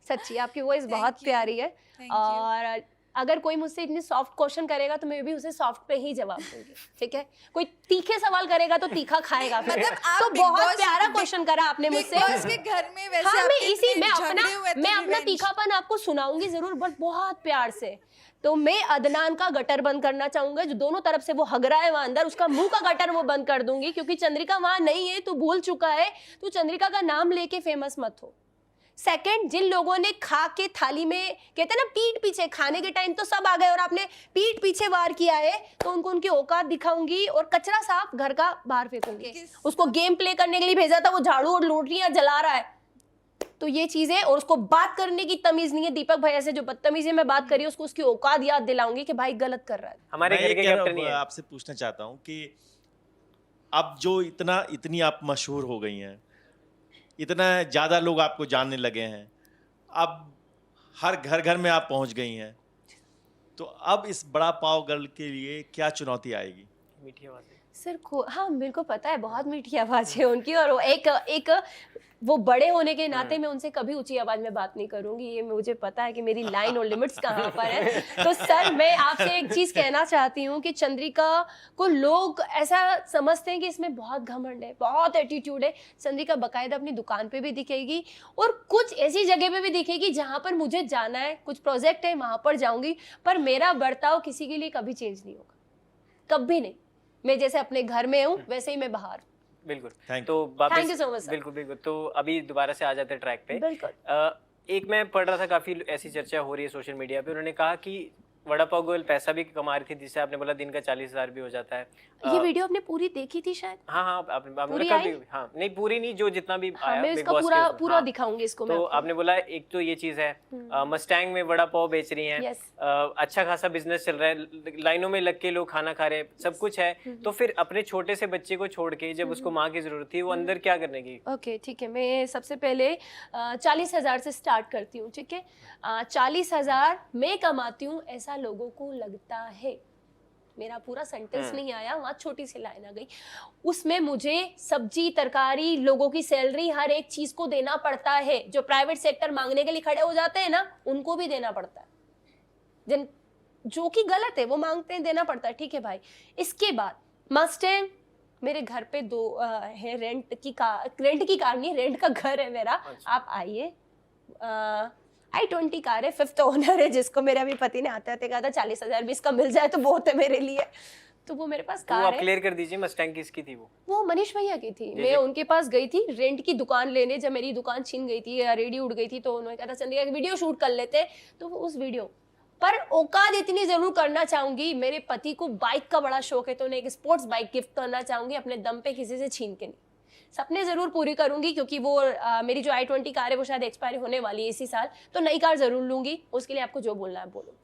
सच्ची, आपकी वॉइस बहुत you. प्यारी है। Thank you. और अगर कोई मुझसे इतनी सॉफ्ट क्वेश्चन करेगा तो मैं भी उसे सॉफ्ट पे ही जवाब दूंगी, ठीक है? कोई तीखे सवाल करेगा तो तीखा खाएगा फिर। मतलब आप तो Big बहुत Boss- प्यारा क्वेश्चन करा आपने बिग मुझसे। बॉस के घर में वैसे हाँ, मैं आपके इसी इतने मैं झगड़े हुए थे, मैं अपना revenge। तीखापन आपको सुनाऊंगी जरूर, बट बहुत प्यार से। तो मैं अदनान का गटर बंद करना चाहूंगा, जो दोनों तरफ से वो हग रहा है वहां अंदर, उसका मुंह का गटर वो बंद कर दूंगी, क्योंकि चंद्रिका वहां नहीं है, तो भूल चुका है, तो चंद्रिका का नाम लेके फेमस मत हो। सेकंड, जिन लोगों ने खा के थाली में, कहते हैं ना पीठ पीछे, खाने के टाइम तो सब आ गए और आपने पीठ पीछे वार किया है, तो उनको उनकी औकात दिखाऊंगी और कचरा साफ घर का बाहर फेंकूंगी। उसको गेम प्ले करने के लिए भेजा था, वो झाड़ू और रोटियां जला रहा है, तो ये चीजें, और उसको बात करने की तमीज नहीं है। दीपक भैया से जो बदतमीजी में बात करी, उसको उसकी औकात याद दिलाऊंगी कि भाई गलत कर रहा है। हमारे मैं घर ये के कह रहा कैप्टन हूं, ही है। आपसे पूछना चाहता हूँ कि अब जो इतनी आप मशहूर हो गई हैं, इतना ज़्यादा लोग आपको जानने लगे हैं, अब हर घर घर में आप पहुंच गई हैं, तो अब इस बड़ा पाव गर्ल के लिए क्या चुनौती आएगी? मीठी आवाज़ है। सर को, हाँ मेरे को पता है, बहुत मीठी आवाज है उनकी, और वो एक वो बड़े होने के नाते मैं उनसे कभी ऊंची आवाज में बात नहीं करूंगी, ये मुझे पता है कि मेरी लाइन और लिमिट्स कहाँ पर है। तो सर, मैं आपसे एक चीज कहना चाहती हूँ कि चंद्रिका को लोग ऐसा समझते हैं कि इसमें बहुत घमंड है, बहुत एटीट्यूड है। चंद्रिका बकायदा अपनी दुकान पे भी दिखेगी और कुछ ऐसी जगह पे भी दिखेगी जहाँ पर मुझे जाना है, कुछ प्रोजेक्ट है वहां पर जाऊंगी, पर मेरा बर्ताव किसी के लिए कभी चेंज नहीं होगा, कभी नहीं। मैं जैसे अपने घर में हूँ वैसे ही मैं बाहर हूँ। बिल्कुल। Thank तो वापस, Thank you so much, sir. बिल्कुल बिल्कुल। तो अभी दोबारा से आ जाते हैं ट्रैक पे। बिल्कुल। एक मैं पढ़ रहा था, काफी ऐसी चर्चा हो रही है सोशल मीडिया पे, उन्होंने कहा कि वड़ा पाव गर्ल पैसा भी कमा रही थी, जिससे आपने बोला दिन का 40,000 भी हो जाता है। ये वीडियो आपने पूरी देखी थी शायद? हाँ हाँ, आपने पूरी कभी, आई? हाँ नहीं पूरी नहीं, जो जितना भी हाँ, आया मैं Big इसका Boss के पूरा उसमें, पूरा हाँ। दिखाऊंगी इसको मैं तो आपको। आपने बोला एक तो ये चीज है, मस्टैंग में वड़ा पाव बेच रही हैं, Yes. अच्छा खासा बिजनेस चल रहा है, लाइनों में लग के लोग खाना खा रहे हैं, सब कुछ है, तो फिर अपने छोटे से बच्चे को छोड़ के जब उसको माँ की जरूरत थी, वो अंदर क्या करने की? ओके, ठीक है, मैं सबसे पहले 40,000 से स्टार्ट करती हूँ, ठीक है? 40,000 मैं कमाती हूँ, ऐसा लोगों को लगता है। मेरा पूरा सेंटेंस नहीं आया, वहाँ छोटी सी लाइन आ गई। उसमें मुझे सब्जी, तरकारी, लोगों की सैलरी, हर एक चीज को देना पड़ता है। जो प्राइवेट सेक्टर मांगने के लिए खड़े हो जाते हैं ना, उनको भी देना पड़ता है, जो कि गलत है, वो मांगते हैं, देना पड़ता है, ठीक है भाई। इसके बाद मस्टैंग, मेरे घर पे 2 है, रेंट की कार नहीं, रेंट का घर है मेरा। आप आइए, i20 कार है, 5th ओनर है, जिसको मेरे अभी पति ने आते आते कहा था 40,000 भी इसका मिल जाए तो बहुत है मेरे लिए। तो वो मेरे पास तो कार आप है। क्लियर कर दीजिए, मस्टैंग किसकी थी वो मनीष भैया की थी। जी, मैं जी। उनके पास गई थी रेंट की दुकान लेने, जब मेरी दुकान छीन गई थी या रेडी उड़ गई थी, तो उन्होंने कहा था चंद्रिका एक वीडियो शूट कर लेते। तो वो उस वीडियो पर औकात इतनी जरूर करना चाहूंगी, मेरे पति को बाइक का बड़ा शौक है तो उन्हें एक स्पोर्ट्स बाइक गिफ्ट करना चाहूंगी, अपने दम पे किसी से छीन के नहीं। सपने जरूर पूरी करूंगी, क्योंकि वो मेरी जो i20 कार है वो शायद एक्सपायर होने वाली है इसी साल, तो नई कार जरूर लूंगी। उसके लिए आपको जो बोलना है बोलो।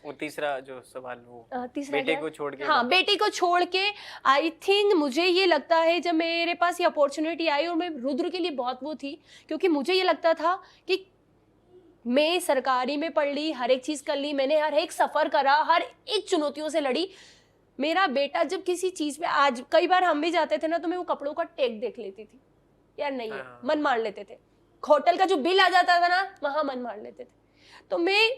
वो तीसरा जो सवाल वो तीसरा बेटे क्या? को छोड़ के हाँ, बेटी को छोड़ के आई थिंक मुझे ये लगता है जब मेरे पास ये अपॉर्चुनिटी आई, और मैं रुद्र के लिए बहुत वो थी, क्योंकि मुझे ये लगता था कि मैं सरकारी में पढ़ ली, हर एक चीज़ कर ली, मैंने हर एक सफ़र करा, हर एक चुनौतियों से लड़ी। मेरा बेटा जब किसी चीज़ पे, आज कई बार हम भी जाते थे ना, तो मैं वो कपड़ों का टैग देख लेती थी, यार नहीं है, हाँ। मन मार लेते थे। होटल का जो बिल आ जाता था ना, वहाँ मन मार लेते थे। तो मैं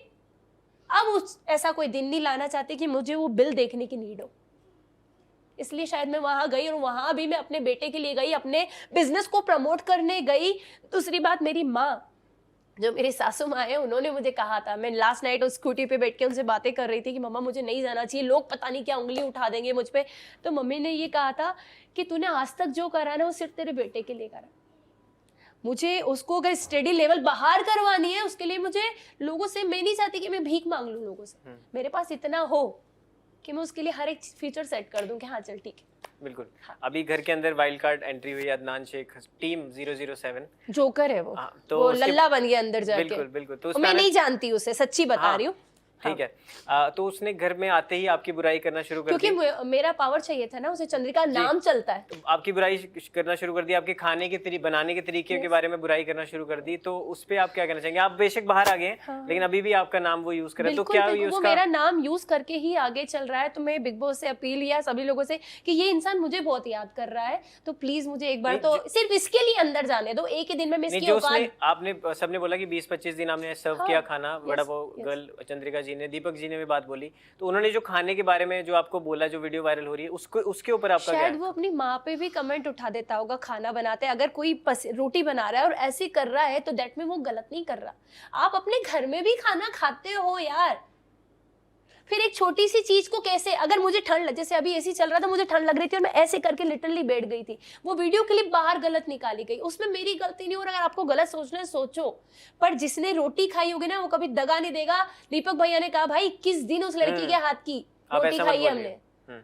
अब उस ऐसा कोई दिन नहीं लाना चाहती कि मुझे वो बिल देखने की नीड हो, इसलिए शायद मैं वहां गई, और वहां भी मैं अपने बेटे के लिए गई, अपने बिजनेस को प्रमोट करने गई। दूसरी बात, मेरी माँ, जो मेरी सासू माँ है, उन्होंने मुझे कहा था, मैं लास्ट नाइट उस स्कूटी पे बैठ के उनसे बातें कर रही थी कि मम्मा मुझे नहीं जाना चाहिए, लोग पता नहीं क्या उंगली उठा देंगे मुझ पे। तो मम्मी ने ये कहा था कि तूने आज तक जो करा ना वो सिर्फ तेरे बेटे के लिए करा। मुझे उसको अगर स्टडी लेवल बाहर करवानी है, उसके लिए मुझे लोगों से, मैं नहीं चाहती कि मैं भीख मांग लूँ लोगों से, मेरे पास इतना हो कि मैं उसके लिए हर एक फ्यूचर सेट कर दूं कि हाँ चल ठीक है। बिल्कुल। अभी घर के अंदर वाइल्ड कार्ड एंट्री हुई, अदनान शेख, टीम 007। जोकर है वो। हाँ, तो वो उसके- लल्ला बन गया अंदर जाके। बिल्कुल बिल्कुल। तो और उसमें मैं आने- नहीं जानती उसे, सच्ची बता हाँ, रही हूँ। ठीक है। तो उसने घर में आते ही आपकी बुराई करना शुरू कर क्योंकि दी। मेरा पावर चाहिए था ना उसे, चंद्रिका नाम चलता है। तो आपकी बुराई करना शुरू कर दी, आपके खाने के बनाने के तरीके के बारे में बुराई करना शुरू कर दी। तो उस पे आप क्या कहना चाहेंगे? आप बेशक बाहर आ गए हैं, हाँ। लेकिन अभी भी आपका नाम वो यूज कर रहा है, तो बिल्कुल, क्या बिल्कुल, ये वो उसका मेरा नाम यूज करके ही आगे चल रहा है। तो मैं बिग बॉस से अपील या सभी लोगों से कि ये इंसान मुझे बहुत याद कर रहा है, तो प्लीज मुझे एक बार नहीं, तो सिर्फ इसके लिए अंदर जाने दो, एक ही दिन में मैं नहीं, इसकी जो उसने औकात। आपने सबने बोला कि 20-25 दिन आपने सर्व हाँ, किया खाना, बड़ा yes, पाव yes. गर्ल चंद्रिका जी ने, दीपक जी ने भी बात बोली, तो उन्होंने जो खाने के बारे में जो आपको बोला, जो वीडियो वायरल हो रही है, उसको उसके ऊपर आपका क्या शायद है? वो अपनी माँ पे भी कमेंट उठा देता होगा खाना बनाते। अगर कोई रोटी बना रहा है और ऐसे कर रहा है तो दैट में वो गलत नहीं कर रहा। आप अपने घर में भी खाना खाते हो यार, फिर एक छोटी सी चीज को कैसे, अगर मुझे ठंड लग, जैसे अभी एसी चल रहा था, मुझे ठंड लग रही थी और मैं ऐसे करके लिटरली बैठ गई थी, वो वीडियो क्लिप बाहर गलत निकाली गई, उसमें मेरी गलती नहीं। और अगर आपको गलत सोचना है सोचो, पर जिसने रोटी खाई होगी ना वो कभी दगा नहीं देगा। दीपक भैया ने कहा भाई किस दिन उस लड़की के हाथ की आप रोटी ऐसा मत खाई है बोलिए। हमने, हम्म,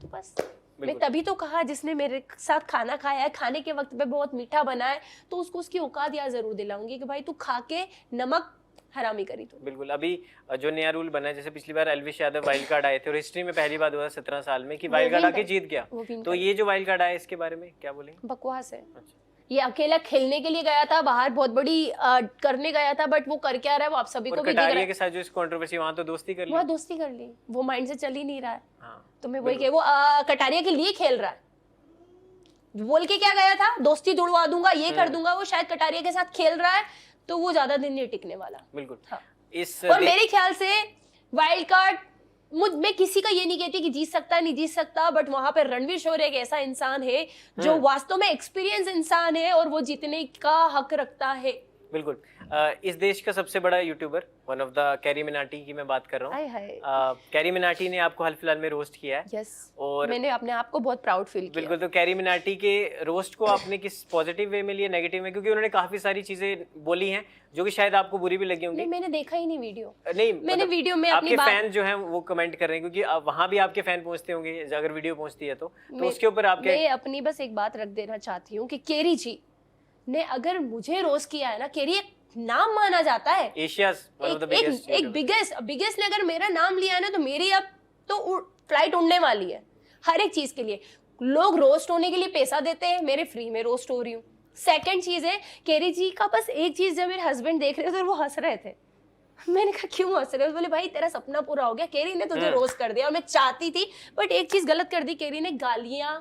तो बस मैं बिल्कुल। तभी तो कहा जिसने मेरे साथ खाना खाया है, खाने के वक्त पे बहुत मीठा बना है, तो उसको उसकी औकात याद जरूर दिलाऊंगी कि भाई तू खा के नमक हरामी करी तू। बिल्कुल। अभी जो नया रूल बना है, जैसे पिछली बार एल्विश यादव वाइल्ड कार्ड आए थे, और हिस्ट्री में पहली बार हुआ 17 साल में कि वाइल्ड कार्ड win आके कर- जीत गया, वो win तो कर- ये जो वाइल्ड कार्ड आया इसके बारे में क्या बोलेंगे? बकवास है। अच्छा। ये अकेला खेलने के लिए गया था बाहर, बहुत बड़ी करने गया था, बट वो कर क्या रहा है वो आप सभी को और भी दिख रहा कटारिया है। के साथ जो इस कंट्रोवर्सी, वहां तो दोस्ती कर ली। वहाँ दोस्ती कर ली, वो माइंड से चल ही नहीं रहा है। हाँ, तो मैं वही कह, वो कटारिया के लिए खेल रहा है, बोल के क्या गया था, दोस्ती तोड़वा दूंगा, ये कर दूंगा, वो शायद कटारिया के साथ खेल रहा है, तो वो ज्यादा दिन नहीं टिकने वाला। बिल्कुल। हाँ। इस और मेरे ख्याल से वाइल्ड कार्ड, मैं किसी का ये नहीं कहती कि जीत सकता है नहीं जीत सकता, बट वहां पे रणवीर शोर एक ऐसा इंसान है जो वास्तव में एक्सपीरियंस इंसान है और वो जीतने का हक रखता है। बिल्कुल। इस देश का सबसे बड़ा YouTuber, one of the carry Minati की मैं बात कर रहा हाय हाय। हूँ। कैरी मिनाटी ने आपको हाल फिलहाल में रोस्ट किया है। यस, और मैंने अपने आप को बहुत प्राउड फील किया। बिल्कुल। तो कैरी मिनाटी के रोस्ट को आपने किस पॉजिटिव वे में लिया, नेगेटिव में? क्योंकि उन्होंने काफी सारी चीजें बोली हैं जो कि शायद आपको बुरी भी लगी होंगी। नहीं, मैंने देखा ही नहीं वीडियो। नहीं, मैंने मतलब वीडियो में अपनी आपके बात, फैन जो हैं वो कमेंट कर रहे हैं, क्योंकि वहां भी आपके फैन पहुंचते होंगे अगर वीडियो पहुंचती है तो उसके ऊपर आपके। मैं अपनी बस एक बात रख देना चाहती हूँ कि केरी जी ने अगर मुझे रोस्ट किया है ना, केरी एक नाम माना जाता है, Asia's one of the biggest. एक बिगेस्ट ने अगर मेरा नाम लिया है ना, तो मेरी अब तो फ्लाइट उड़ने वाली है हर एक चीज के लिए। लोग रोस्ट होने के लिए पैसा देते हैं, मेरे फ्री में रोस्ट हो रही हूँ। सेकंड चीज है, केरी जी का बस एक चीज, जब मेरे हस्बैंड देख रहे थे और वो हंस रहे थे, मैंने कहा क्यों हंस रहे हो? बोले भाई तेरा सपना पूरा हो गया, केरी ने तुझे रोस्ट कर दिया। और मैं चाहती थी, बट एक चीज गलत कर दी, केरी ने गालियां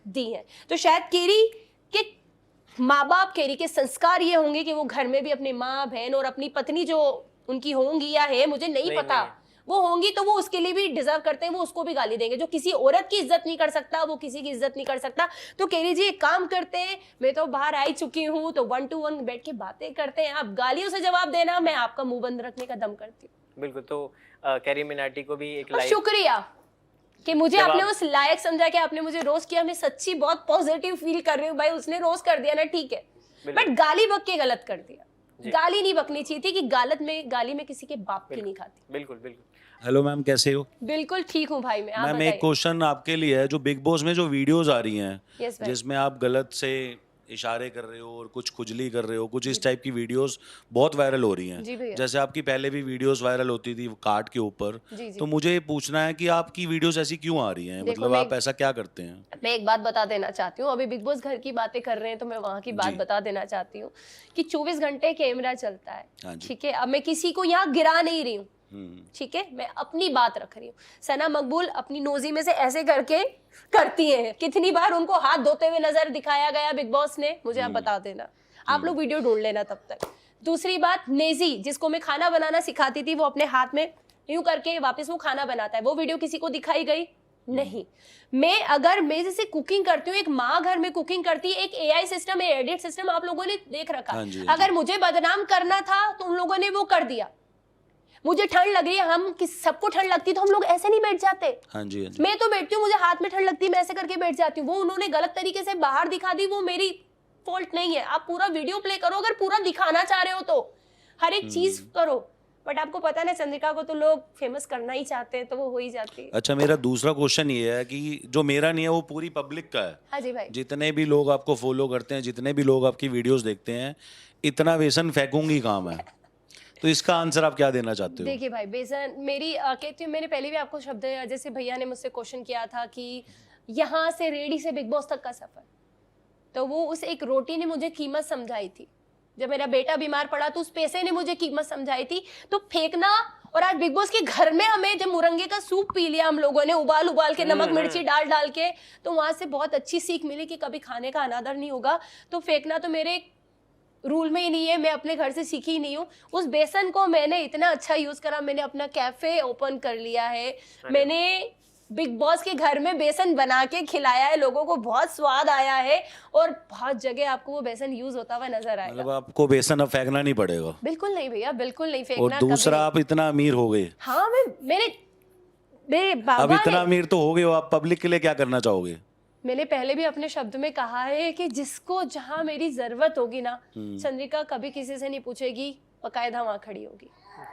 दी हैं। तो शायद केरी के माँ बाप, केरी के संस्कार ये होंगे कि वो घर में भी अपनी माँ बहन और अपनी पत्नी जो उनकी होंगी या है, मुझे नहीं नहीं, पता, वो होंगी तो वो उसके लिए भी डिजर्व करते हैं, वो उसको भी गाली देंगे। जो किसी औरत की इज्जत नहीं कर सकता वो किसी की इज्जत नहीं कर सकता। तो केरी जी एक काम करते हैं, मैं तो बाहर आई चुकी हूँ, तो 1 to 1 बैठ के बातें करते हैं, आप गालियों से जवाब देना, मैं आपका मुंह बंद रखने का दम करती हूँ। बिल्कुल। तो कैरी मिनाटी को भी एक और लाइव शुक्रिया कि मुझे आपने उस लायक समझा कि आपने मुझे रोस्ट किया। मैं सच्ची बहुत पॉजिटिव फील कर रही हूँ भाई, उसने रोस्ट कर दिया ना ठीक है, बट गाली बक के गलत कर दिया। गाली नहीं बकनी चाहिए थी कि गाली में किसी के बाप की नहीं खाती। बिल्कुल बिल्कुल। हेलो मैम, कैसे हो? बिल्कुल ठीक हूँ भाई मैं, आप मैम बताइए। एक क्वेश्चन आपके लिए है, जो बिग बॉस में जो वीडियोस आ रही हैं Yes, भाई। जिसमें आप गलत से इशारे कर रहे हो और कुछ खुजली कर रहे हो, कुछ इस टाइप की वीडियोस बहुत वायरल हो रही जी हैं। भैया। जैसे आपकी पहले भी वीडियोस वायरल होती थी कार्ड के ऊपर, जी, जी। तो मुझे ये पूछना है कि आपकी वीडियोस ऐसी क्यों आ रही हैं? देखो, मतलब मैं- आप ऐसा क्या करते हैं? मैं एक बात बता देना चाहती हूँ, अभी बिग बॉस घर की बातें कर रहे हैं तो मैं वहाँ की बात जी। बता देना चाहती हूँ कि 24 घंटे कैमरा चलता हाँ है, जी। ठीक है। अब मैं किसी को यहाँ गिरा नहीं रही हूँ, हम्म, ठीक है, मैं अपनी बात रख रही हूँ। सना मकबूल अपनी नोजी में से ऐसे करके करती है, कितनी बार उनको हाथ धोते हुए नजर दिखाया गया बिग बॉस ने, मुझे आप बता देना, आप लोग वीडियो ढूंढ लेना तब तक। दूसरी बात, नेजी जिसको मैं खाना बनाना सिखाती थी, वो अपने हाथ में यूं करके वापस वो खाना बनाता है, वो वीडियो किसी को दिखाई गई नहीं। मैं जैसे कुकिंग करती हूँ, एक माँ घर में कुकिंग करती है, एक एआई सिस्टम, एडिट सिस्टम आप लोगों ने देख रखा। हाँ जी, हाँ जी। अगर मुझे बदनाम करना था तो उन लोगों ने वो कर दिया। मुझे ठंड लग रही है, हम किस सबको ठंड लगती तो हम लोग ऐसे नहीं बैठ जाते। हाँ जी, हाँ जी। मैं तो बैठती हूँ, मुझे हाथ में ठंड लगती है, मैं ऐसे करके बैठ जाती हूँ। वो उन्होंने गलत तरीके से बाहर दिखा दी, वो मेरी फॉल्ट नहीं है। आप पूरा वीडियो प्ले करो, अगर पूरा दिखाना चाह रहे हो तो हर एक चीज करो, बट आपको पता ना चंद्रिका को तो लोग फेमस करना ही चाहते हैं, तो वो हो ही जाती है। अच्छा, मेरा दूसरा क्वेश्चन ये है कि जो मेरा नहीं है वो पूरी पब्लिक का है। हाँ जी भाई। जितने भी लोग आपको फॉलो करते हैं, जितने भी लोग आपकी वीडियोस देखते हैं, इतना बेसन फेंकूंगी काम है, तो इसका आंसर आप क्या देना चाहते हो? देखिए भाई, बेसन मेरी कहती हूँ, मैंने पहले भी आपको शब्द, जैसे भैया ने मुझसे क्वेश्चन किया था कि यहाँ से रेडी से बिग बॉस तक का सफर, तो वो उस एक रोटी ने मुझे कीमत समझाई थी। जब मेरा बेटा बीमार पड़ा तो उस पैसे ने मुझे कीमत समझाई थी। तो फेंकना, और आज बिग बॉस के घर में हमें जब मुरंगे का सूप पी लिया हम लोगों ने, उबाल उबाल के, नमक मिर्ची डाल डाल के, तो वहां से बहुत अच्छी सीख मिली कि कभी खाने का अनादर नहीं होगा। तो फेंकना तो मेरे रूल में ही नहीं है, मैं अपने घर से सीखी ही नहीं हूँ। उस बेसन को मैंने इतना अच्छा यूज करा, मैंने अपना कैफे ओपन कर लिया है, मैंने बिग बॉस के घर में बेसन बना के खिलाया है, लोगों को बहुत स्वाद आया है, और बहुत जगह आपको वो बेसन यूज होता हुआ नजर आएगा। मतलब आपको बेसन अब फेंकना नहीं पड़ेगा। बिल्कुल नहीं भैया, बिल्कुल नहीं और फेंकना। दूसरा, कभी आप इतना अमीर हो गए, नहीं। हाँ, मेरे अब बाबा इतना ने, अमीर तो हो गए हो, आप पब्लिक के लिए क्या करना चाहोगे? मैंने पहले भी अपने शब्द में कहा है कि जिसको जहां मेरी जरूरत होगी ना, चंद्रिका कभी किसी से नहीं पूछेगी, बकायदा वहां खड़ी होगी।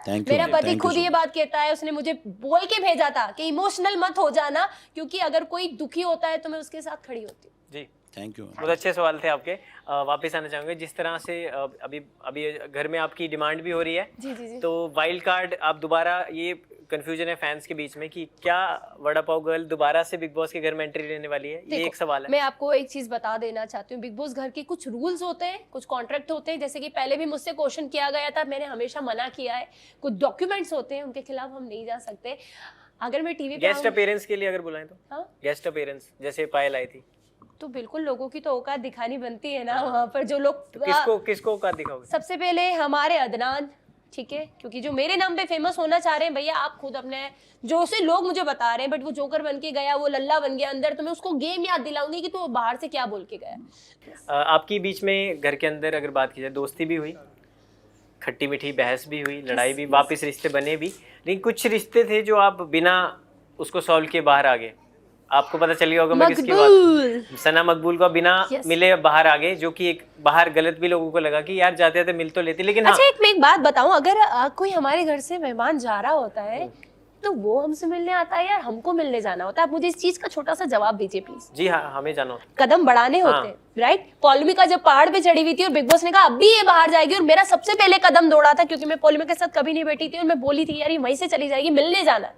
Thank you. मेरा पति खुद ये बात कहता है, उसने मुझे बोल के भेजा था कि इमोशनल मत हो जाना, क्योंकि अगर कोई दुखी होता है तो मैं उसके साथ खड़ी होती हूँ। जी, थैंक यू। बहुत अच्छे सवाल थे आपके। वापस आना चाहूँगे, जिस तरह से अभी अभी घर में आपकी डिमांड भी हो रही है, जी जी जी। तो वाइल्ड कार्ड आप दोबारा, ये कंफ्यूजन है फैंस के बीच में कि क्या वड़ा पाव गर्ल दोबारा से बिग बॉस के घर में एंट्री लेने वाली है, ये देखो, एक सवाल है। मैं आपको एक चीज बता देना चाहती हूँ, बिग बॉस घर के कुछ रूल्स होते हैं, कुछ कॉन्ट्रैक्ट होते हैं, जैसे कि पहले भी मुझसे क्वेश्चन किया गया था, मैंने हमेशा मना किया है। कुछ डॉक्यूमेंट्स होते हैं, उनके खिलाफ हम नहीं जा सकते। अगर मैं टीवी पे गेस्ट अपीयरेंस के लिए अगर बुलाएं तो, हाँ, गेस्ट अपीयरेंस जैसे पायल आई थी, तो बिल्कुल लोगों की तो औकात दिखानी बनती है ना वहाँ पर, जो लोग तो किसको औकात दिखाओगे? सबसे पहले हमारे अदनान, ठीक है, क्योंकि जो मेरे नाम पे फेमस होना चाह रहे हैं भैया, आप खुद अपने जो से लोग मुझे बता रहे हैं, बट वो जोकर बन के गया, वो लल्ला बन गया अंदर, तो मैं उसको गेम याद दिलाऊंगी कि तू बाहर से क्या बोल के गया। आपकी बीच में घर के अंदर अगर बात की जाए, दोस्ती भी हुई, खट्टी मीठी बहस भी हुई, लड़ाई भी, वापस रिश्ते बने भी, लेकिन कुछ रिश्ते थे जो आप बिना उसको सॉल्व किए बाहर आ गए। आपको पता चल गया होगा मैं किसकी बात, सना मकबूल को बिना मिले बाहर आ गए, जो कि एक बाहर गलत भी लोगों को लगा कि यार जाते जाते मिल तो लेते, लेकिन अच्छा, मैं एक बात बताऊं, अगर कोई हमारे घर से मेहमान जा रहा होता है तो वो हमसे मिलने आता है या हमको मिलने जाना होता है? आप मुझे इस चीज का छोटा सा जवाब दीजिए प्लीज। जी हाँ, हमें जाना होता। कदम बढ़ाने होते हैं, राइट? पॉलिमिका जब पहाड़ पे चढ़ी हुई थी और बिग बॉस ने कहा अभी ये बाहर जाएगी, और मेरा सबसे पहले कदम दौड़ा था, क्योंकि मैं पॉलिमिका के साथ कभी नहीं बैठी थी, और मैं बोली थी यार ये वहीं से चली जाएगी, मिलने जाना।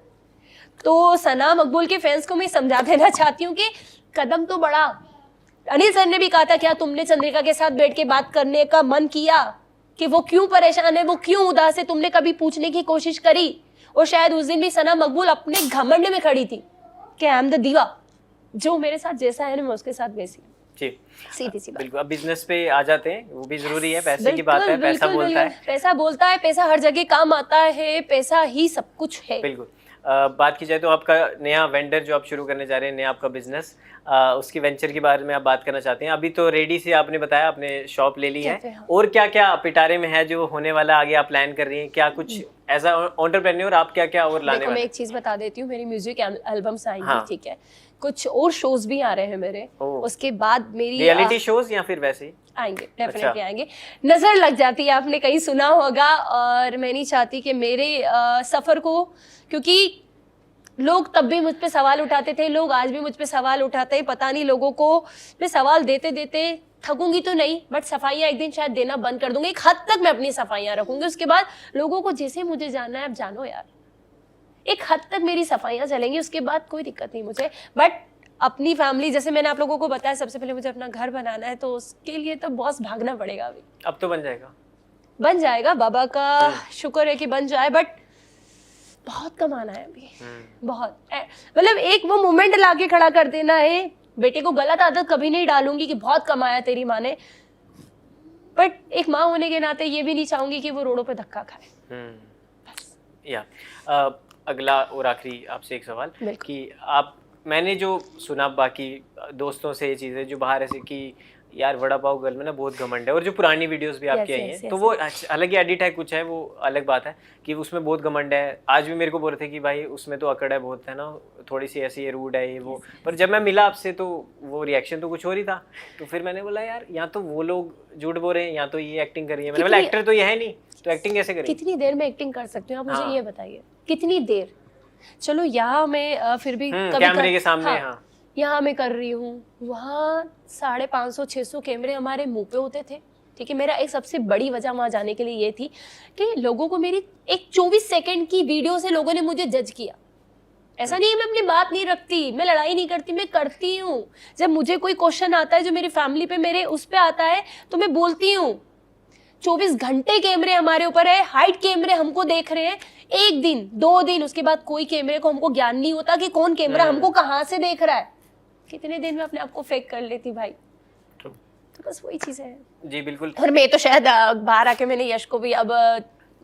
तो सना मकबूल के फैंस को मैं समझा देना चाहती हूँ कि कदम तो बढ़ा। अनिल सर ने भी कहा था, क्या तुमने चंद्रिका के साथ बैठ के बात करने का मन किया कि वो क्यों परेशान है, वो क्यों उदास है, तुमने कभी पूछने की कोशिश करी? और शायद उस दिन भी सना मकबूल अपने घमंड में खड़ी थी कि आई एम द दीवा, जो मेरे साथ जैसा है ना मैं उसके साथ वैसी। जी सीधी सी बात। बिल्कुल। अब बिजनेस पे आ जाते हैं, वो भी जरूरी है, पैसे की बिल्कुल, बात है, पैसा बिल्कुल, बोलता है। बिल्कुल। पैसा बोलता है, पैसा हर जगह काम आता है, पैसा ही सब कुछ है। बिल्कुल। बात की जाए तो आपका नया वेंडर जो आप शुरू करने जा रहे हैं, नया आपका बिजनेस, उसकी वेंचर के बारे में आप बात करना चाहते हैं। अभी तो रेडी से आपने बताया, आपने शॉप ले ली है, कैफे, हाँ। और क्या क्या पिटारे में है जो होने वाला, आगे आप प्लान कर रही हैं? क्या कुछ एज अ एंटरप्रेन्योर आप क्या क्या और लाने देखो, मैं वाले एक चीज बता देती हूँ, मेरी म्यूजिक एल्बम्स आएंगी, हाँ। ठीक है, कुछ और शोज भी आ रहे हैं मेरे, ओह। उसके बाद मेरी रियलिटी शोज या फिर वैसे ही? आएंगे, डेफिनेटली अच्छा। आएंगे। नजर लग जाती है, आपने कहीं सुना होगा, और मैं नहीं चाहती कि मेरे सफर को, क्योंकि लोग तब भी मुझ पे सवाल उठाते थे, लोग आज भी मुझ पे सवाल उठाते हैं, पता नहीं लोगों को मैं सवाल देते देते थकूंगी तो नहीं, बट सफाइयाँ एक दिन शायद देना बंद कर दूंगी। एक हद तक मैं अपनी सफाइयाँ रखूंगी, उसके बाद लोगों को जैसे मुझे जानना है आप जानो यार, एक हद तक मेरी सफाइयाँ चलेंगी, उसके बाद कोई दिक्कत नहीं मुझे। बट अपनी फैमिली, जैसे मैंने आप लोगों को बताया, सबसे पहले मुझे अपना घर बनाना है, तो उसके लिए तो बॉस भागना पड़ेगा। अभी अब तो बन जाएगा, बन जाएगा, बाबा का शुक्र है कि बन जाए, बट बहुत कमाना है अभी, बहुत। मतलब एक वो मोमेंट लाके खड़ा कर देना है। बेटे को गलत आदत कभी नहीं डालूंगी कि बहुत कमाया तेरी माँ ने, बट एक माँ होने के नाते ये भी नहीं चाहूंगी कि वो रोडों पे धक्का खाए। या अगला और आखिरी आपसे एक सवाल बिल्कुल। कि आप, मैंने जो सुना बाकी दोस्तों से, ये चीज़ें जो बाहर ऐसे कि यार वड़ा पाव गर्ल में ना बहुत घमंड है, और जो पुरानी वीडियोस भी आपकी Yes, आई yes, हैं, तो yes, वो अलग ही एडिट है, कुछ है, वो अलग बात है कि उसमें बहुत घमंड है। आज भी मेरे को बोल रहे थे कि भाई उसमें तो अकड़ है बहुत, है ना, थोड़ी सी ऐसी है, रूड है ये वो, पर जब मैं मिला आपसे तो वो रिएक्शन तो कुछ और ही था। तो फिर मैंने बोला यार, या तो वो लोग झूठ बोल रहे हैं, या तो ये एक्टिंग कर रही है। मैंने बोला एक्टर तो ये है नहीं, तो एक्टिंग कैसे करेंगे? कितनी देर में एक्टिंग कर सकते हो आप, मुझे हाँ। ये बताइए, कितनी देर? चलो यहाँ मैं फिर भी कैमरे के सामने, हाँ। यहाँ मैं कर रही हूँ, वहाँ 550-600 कैमरे हमारे मुंह पे होते थे, ठीक है। मेरा एक सबसे बड़ी वजह वहाँ जाने के लिए ये थी कि लोगों को मेरी एक 24 सेकंड की वीडियो से लोगों ने मुझे जज किया। ऐसा नहीं है मैं अपनी बात नहीं रखती, मैं लड़ाई नहीं करती, मैं करती हूँ। जब मुझे कोई क्वेश्चन आता है जो मेरी फैमिली पे मेरे उस पे आता है, तो मैं बोलती हूँ। 24 घंटे कैमरे हमारे ऊपर है, हाइट कैमरे हमको देख रहे हैं, 1 दिन 2 दिन, उसके बाद कोई कैमरे को हमको ज्ञान नहीं होता कि कौन कैमरा हमको कहाँ से देख रहा है। कितने दिन में अपने आप को फेक कर लेती भाई। तो बस वही चीज है जी बिल्कुल। और मैं तो शायद बाहर आके मैंने यश को भी अब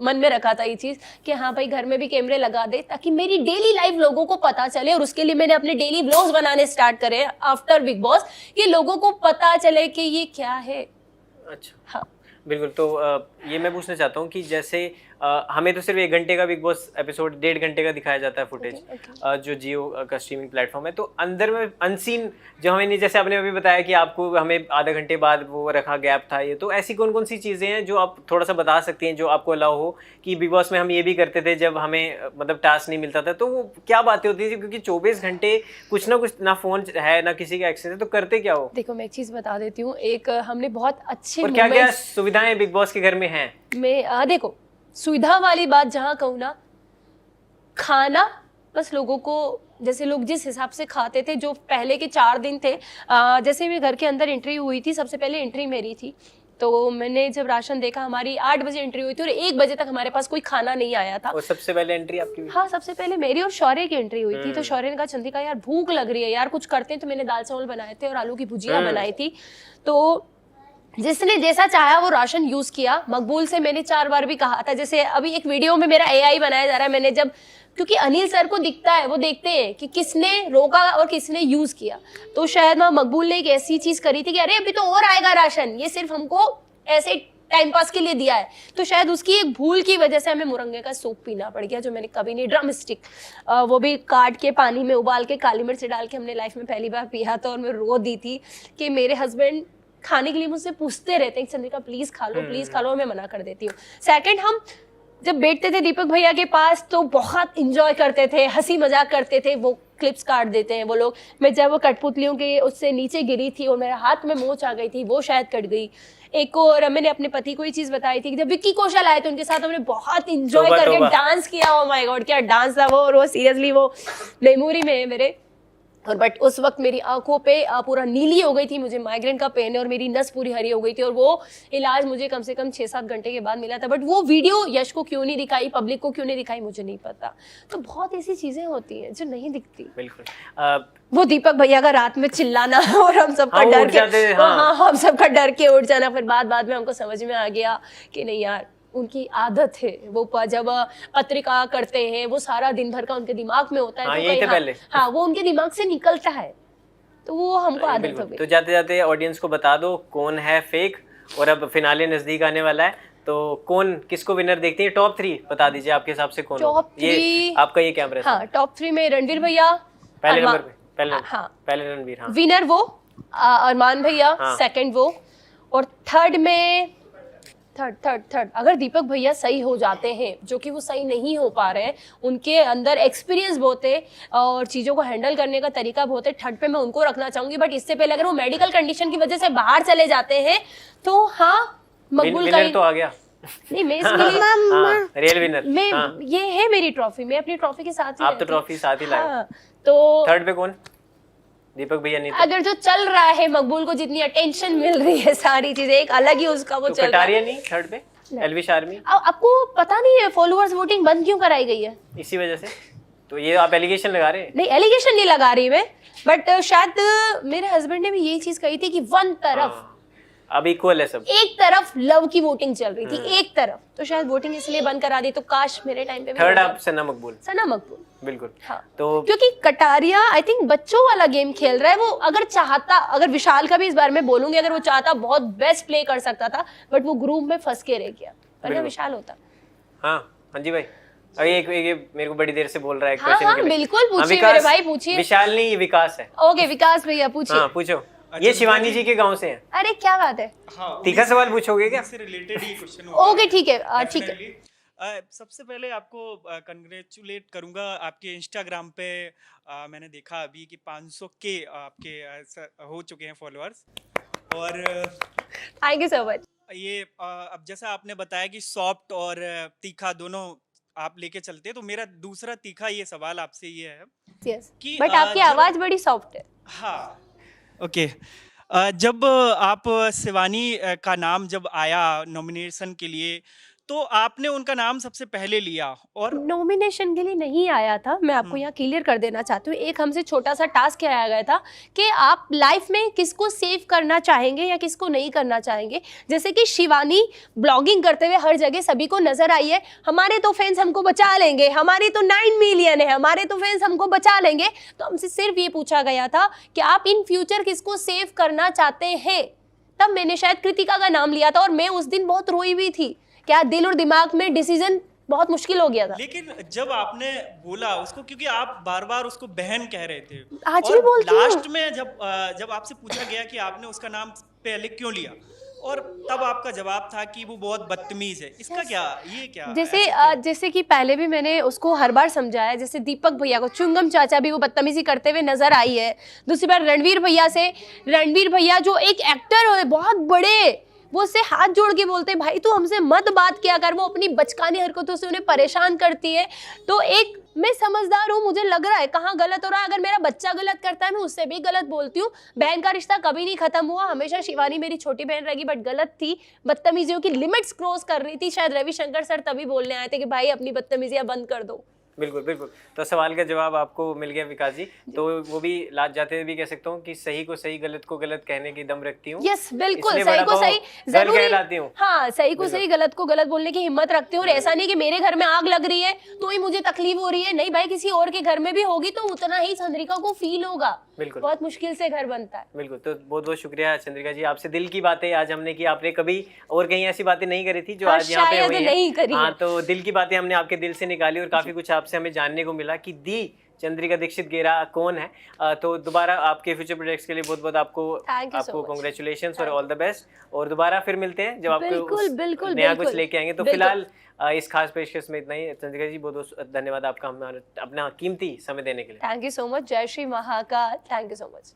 मन में रखा था ये चीज कि हाँ भाई घर में भी कैमरे लगा दे, ताकि मेरी डेली लाइफ लोगों को पता चले। और उसके लिए मैंने अपने डेली व्लॉग्स बनाने स्टार्ट करे आफ्टर बिग बॉस, कि लोगों को पता चले कि ये क्या है। अच्छा, हाँ बिल्कुल। तो ये मैं पूछना चाहता हूँ कि जैसे हमें तो सिर्फ 1 घंटे का बिग बॉस एपिसोड 1.5 घंटे का दिखाया जाता है फुटेज, जो जियो का स्ट्रीमिंग प्लेटफॉर्म है। तो अंदर में अनसीन जो हमें नहीं, जैसे आपने अभी बताया कि आपको हमें आधा घंटे बाद वो रखा गैप था, ये तो ऐसी कौन कौन सी चीज़ें हैं जो आप थोड़ा सा बता सकती हैं, जो आपको अलाउ हो कि बिग बॉस में हम ये भी करते थे जब हमें मतलब टास्क नहीं मिलता था, तो वो क्या बातें होती थी? क्योंकि 24 घंटे कुछ ना कुछ, ना फोन है ना किसी का एक्सेस है, तो करते क्या हो? देखो मैं एक चीज बता देती हूँ, एक हमने बहुत अच्छे और क्या क्या moments सुविधाएं बिग बॉस के घर में हैं? में देखो सुविधा वाली बात जहाँ कहूँ ना, खाना बस लोगों को, जैसे लोग जिस हिसाब से खाते थे, जो पहले के 4 दिन थे, जैसे मेरे घर के अंदर एंट्री हुई थी, सबसे पहले एंट्री मेरी थी, तो मैंने जब राशन देखा, हमारी 8 बजे एंट्री हुई थी और 1 बजे तक हमारे पास कोई खाना नहीं आया था। और सबसे पहले एंट्री आपकी हुई? हाँ सबसे पहले मेरी और शौर्य की एंट्री हुई थी। तो शौर्य ने कहा चंद्रिका यार भूख लग रही है यार, कुछ करते हैं। तो मैंने दाल चावल बनाए थे और आलू की भुजिया बनाई थी। तो जिसने जैसा चाहा वो राशन यूज किया। मकबूल से मैंने 4 बार भी कहा था, जैसे अभी एक वीडियो में मेरा एआई बनाया जा रहा है, मैंने जब, क्योंकि अनिल सर को दिखता है, वो देखते हैं कि किसने रोका और किसने यूज किया। तो शायद वहाँ मकबूल ने एक ऐसी चीज करी थी कि अरे अभी तो और आएगा राशन, ये सिर्फ हमको ऐसे टाइम पास के लिए दिया है। तो शायद उसकी एक भूल की वजह से हमें मुरंगे का सूप पीना पड़ गया, जो मैंने कभी नहीं, ड्रम स्टिक, वो भी काट के पानी में उबाल के काली मिर्च डाल के हमने लाइफ में पहली बार पिया था। और मैं रो दी थी कि मेरे हस्बैंड खाने के लिए मुझसे पूछते रहते हैं चंद्रिका प्लीज खा लो, प्लीज खा लो, मैं मना कर देती हूँ। सेकंड, हम जब बैठते थे दीपक भैया के पास तो बहुत इंजॉय करते थे, हंसी मजाक करते थे। वो क्लिप्स काट देते हैं वो लोग। मैं जब वो कठपुतलियों के उससे नीचे गिरी थी और मेरे हाथ में मोच आ गई थी, वो शायद कट गई। एक और मैंने अपने पति को ये चीज बताई थी कि जब विक्की कौशल आए थे उनके साथ हमने बहुत इंजॉय करके डांस किया। ओ माय गॉड क्या डांस था वो, और वो सीरियसली वो मेमोरी में है मेरे। और बट उस वक्त मेरी आंखों पे पूरा नीली हो गई थी, मुझे माइग्रेन का पेन है और मेरी नस पूरी हरी हो गई थी, और वो इलाज मुझे कम से कम 6-7 घंटे के बाद मिला था। बट वो वीडियो यश को क्यों नहीं दिखाई, पब्लिक को क्यों नहीं दिखाई, मुझे नहीं पता। तो बहुत ऐसी चीजें होती हैं जो नहीं दिखती। बिल्कुल। वो दीपक भैया का रात में चिल्लाना और हम सबका हाँ, वो डर उठ के जाते थे, हाँ। हाँ, हम सबका डर के उठ जाना। फिर बाद में हमको समझ में आ गया कि नहीं यार, उनकी आदत है, वो जब पत्रिका करते हैं वो सारा दिन भर का उनके दिमाग में होता है। हाँ, तो यही कहीं- थे पहले। हाँ, वो उनके दिमाग से निकलता है, तो वो हमको आदत हो बिल्कुल। गई। तो जाते जाते ऑडियंस को बता दो कौन है फेक, और अब फिनाले नजदीक आने वाला है, तो कौन किसको विनर देखती है? टॉप 3 बता दीजिए आपके हिसाब से कौन टॉप होगा? ये 3 आपका ये कैमरा है। हाँ, टॉप 3 में रणवीर भैया पहले अरमान- नंबर पे, पहले हाँ, पहले रणवीर, हाँ। विनर वो अरमान भैया, हाँ। सेकंड वो, और थर्ड में थर्ड अगर दीपक भैया सही हो जाते हैं, जो कि वो सही नहीं हो पा रहे हैं, उनके अंदर एक्सपीरियंस बहुत है और चीज़ों को हैंडल करने का तरीका बहुत है, थर्ड पे मैं उनको रखना चाहूंगी। बट इससे पहले अगर वो मेडिकल कंडीशन की वजह से बाहर चले जाते हैं तो हाँ, मकबूल का विनर तो आ गया। नहीं, मैं इसके लिए हाँ, रियल विनर। मैं हाँ, ये है मेरी ट्रॉफी, मैं अपनी ट्रॉफी के साथ ही आप तो रहती हूँ। ट्रॉफी साथ ही लाए। हाँ, तो थर्ड पे कौन? दीपक भैया नहीं थे। अगर जो चल रहा है, मकबूल को जितनी अटेंशन मिल रही है, सारी चीजें एक अलग ही उसका वो तो चल रहा है। कटारिया नहीं थर्ड पे? एलविश आर्मी? आपको पता नहीं है फॉलोअर्स वोटिंग बंद क्यों कराई गई है? इसी वजह से? तो ये आप एलिगेशन लगा रहे हैं? नहीं, एलिगेशन नहीं लगा रही मैं, बट शायद मेरे हस्बैंड ने भी यही चीज कही थी कि वन तरफ हाँ, अब इक्वल है सब। एक तरफ लव की वोटिंग चल रही थी, एक तरफ, तो शायद वोटिंग इसलिए बंद करा दी। तो काश मेरे टाइम पे भी थर्ड हो आप सना मकबूल। जाता। सना मकबूल, बिल्कुल। हाँ, तो क्योंकि कटारिया आई थिंक बच्चों वाला गेम खेल रहा है। वो अगर चाहता, अगर विशाल का भी इस बारे में बोलूंगी, अगर वो चाहता बहुत बेस्ट प्ले कर सकता था, बट वो ग्रुप में फंस के रह गया, वरना बिल्कुल। विशाल होता। हाँ, हाँ जी भाई। अभी एक मेरे को बड़ी देर से बोल रहा है हाँ, क्वेश्चन हाँ, के लिए। बिल्कुल हाँ, पूछिए विकास- मेरे भाई, पूछिए। विशाल नहीं, ये विकास है। ओके, विकास भैया पूछिए। हाँ, पूछो। ये शिवानी जी के गांव से हैं। अरे क्या बात है, हाँ, तीखा सवाल पूछोगे क्या? से रिलेटेड ये क्वेश्चन ओके ठीक है, ठीक है। सबसे पहले आपको कंग्रेचुलेट करूंगा आपके इंस्टाग्राम पे। मैंने देखा अभी कि 500 के आपके हो चुके हैं फॉलोअर्स। और थैंक यू सो मच। ये अब जैसा आपने बताया कि सॉफ्ट और तीखा दोनों आप लेके चलते हैं, तो मेरा दूसरा तीखा ये सवाल आपसे ये है यस, कि बट आपकी जब- आवाज बड़ी सॉफ्ट है। हाँ, ओके। जब आप शिवानी का नाम जब आया नॉमिनेशन के लिए, तो आपने उनका नाम सबसे पहले लिया, और नॉमिनेशन के लिए नहीं आया था, मैं आपको यहाँ क्लियर कर देना चाहती हूँ। एक हमसे छोटा सा टास्क आया गया था कि आप लाइफ में किसको सेव करना चाहेंगे या किसको नहीं करना चाहेंगे। जैसे कि शिवानी ब्लॉगिंग करते हुए हर जगह सभी को नजर आई है, हमारे तो फैंस हमको बचा लेंगे, हमारी तो 9 मिलियन है, हमारे तो फैंस हमको बचा लेंगे। तो हमसे सिर्फ ये पूछा गया था कि आप इन फ्यूचर किसको सेव करना चाहते हैं। तब मैंने शायद कृतिका का नाम लिया था, और मैं उस दिन बहुत रोई भी थी। क्या दिल और दिमाग में डिसीजन बहुत मुश्किल हो गया था। लेकिन जब आपने बोला उसको, क्योंकि आप बार बार उसको बहन कह रहे थे, आज और भी बोलती हूँ। लास्ट में जब आपसे पूछा गया कि आपने उसका नाम पहले क्यों लिया, और तब आपका जवाब था कि वो बहुत बदतमीज है। इसका क्या, ये क्या जैसे ऐसा क्यों? जैसे कि पहले भी मैंने उसको हर बार समझाया, जैसे दीपक भैया को चुंगम चाचा भी वो बदतमीजी करते हुए नजर आई है। दूसरी बार रणवीर भैया जो एक एक्टर है बहुत बड़े, वो उससे हाथ जोड़ के बोलते हैं भाई तू हमसे मत बात किया कर, वो अपनी बचकानी हरकतों से उन्हें परेशान करती है। तो एक मैं समझदार हूँ, मुझे लग रहा है कहाँ गलत हो रहा है। अगर मेरा बच्चा गलत करता है मैं उससे भी गलत बोलती हूँ। बहन का रिश्ता कभी नहीं खत्म हुआ, हमेशा शिवानी मेरी छोटी बहन रहेगी, बट गलत थी, बदतमीजियों की लिमिट्स क्रॉस कर रही थी। शायद रविशंकर सर तभी बोलने आए थे कि भाई अपनी बदतमीजियां बंद कर दो। बिल्कुल बिल्कुल। तो सवाल का जवाब आपको मिल गया विकास जी। तो वो भी लाज जाते हुए भी कह सकता हूँ कि सही को सही, गलत को गलत कहने की दम रखती हूँ। यस बिल्कुल, इसलिए सही बड़ा को सही पाव गर्व कहलाती जरूरी, हूँ। हाँ सही को सही, गलत को गलत बोलने की हिम्मत रखती हूँ। और ऐसा नहीं कि मेरे घर में आग लग रही है तो ही मुझे तकलीफ हो रही है, नहीं भाई किसी और के घर में भी होगी तो उतना ही चंद्रिका को फील होगा। बिल्कुल। बहुत मुश्किल से घर बनता है। बिल्कुल। तो बहुत बहुत शुक्रिया चंद्रिका जी, आपसे दिल की बातें आज हमने की। आपने कभी और कहीं ऐसी बातें नहीं करी थी जो हाँ, आज यहाँ पे शायद हुई नहीं हैं। करी हाँ, है। तो दिल की बातें हमने आपके दिल से निकाली और काफी कुछ आपसे हमें जानने को मिला कि दी चंद्रिका दीक्षित गेरा कौन है। तो दोबारा आपके फ्यूचर प्रोजेक्ट्स के लिए बहुत बहुत Thank you so आपको much. कॉन्ग्रेचुलेशंस और ऑल द बेस्ट। और दोबारा फिर मिलते हैं जब आपको बिल्कुल, उस बिल्कुल, नया कुछ बिल्कुल। लेके आएंगे। तो बिल्कुल। फिलहाल इस खास पेशकश में इतना ही। चंद्रिका जी बहुत बहुत धन्यवाद आपका हमारे अपना कीमती समय देने के लिए। Thank you so much. जय Shri Mahakal. Thank you so much.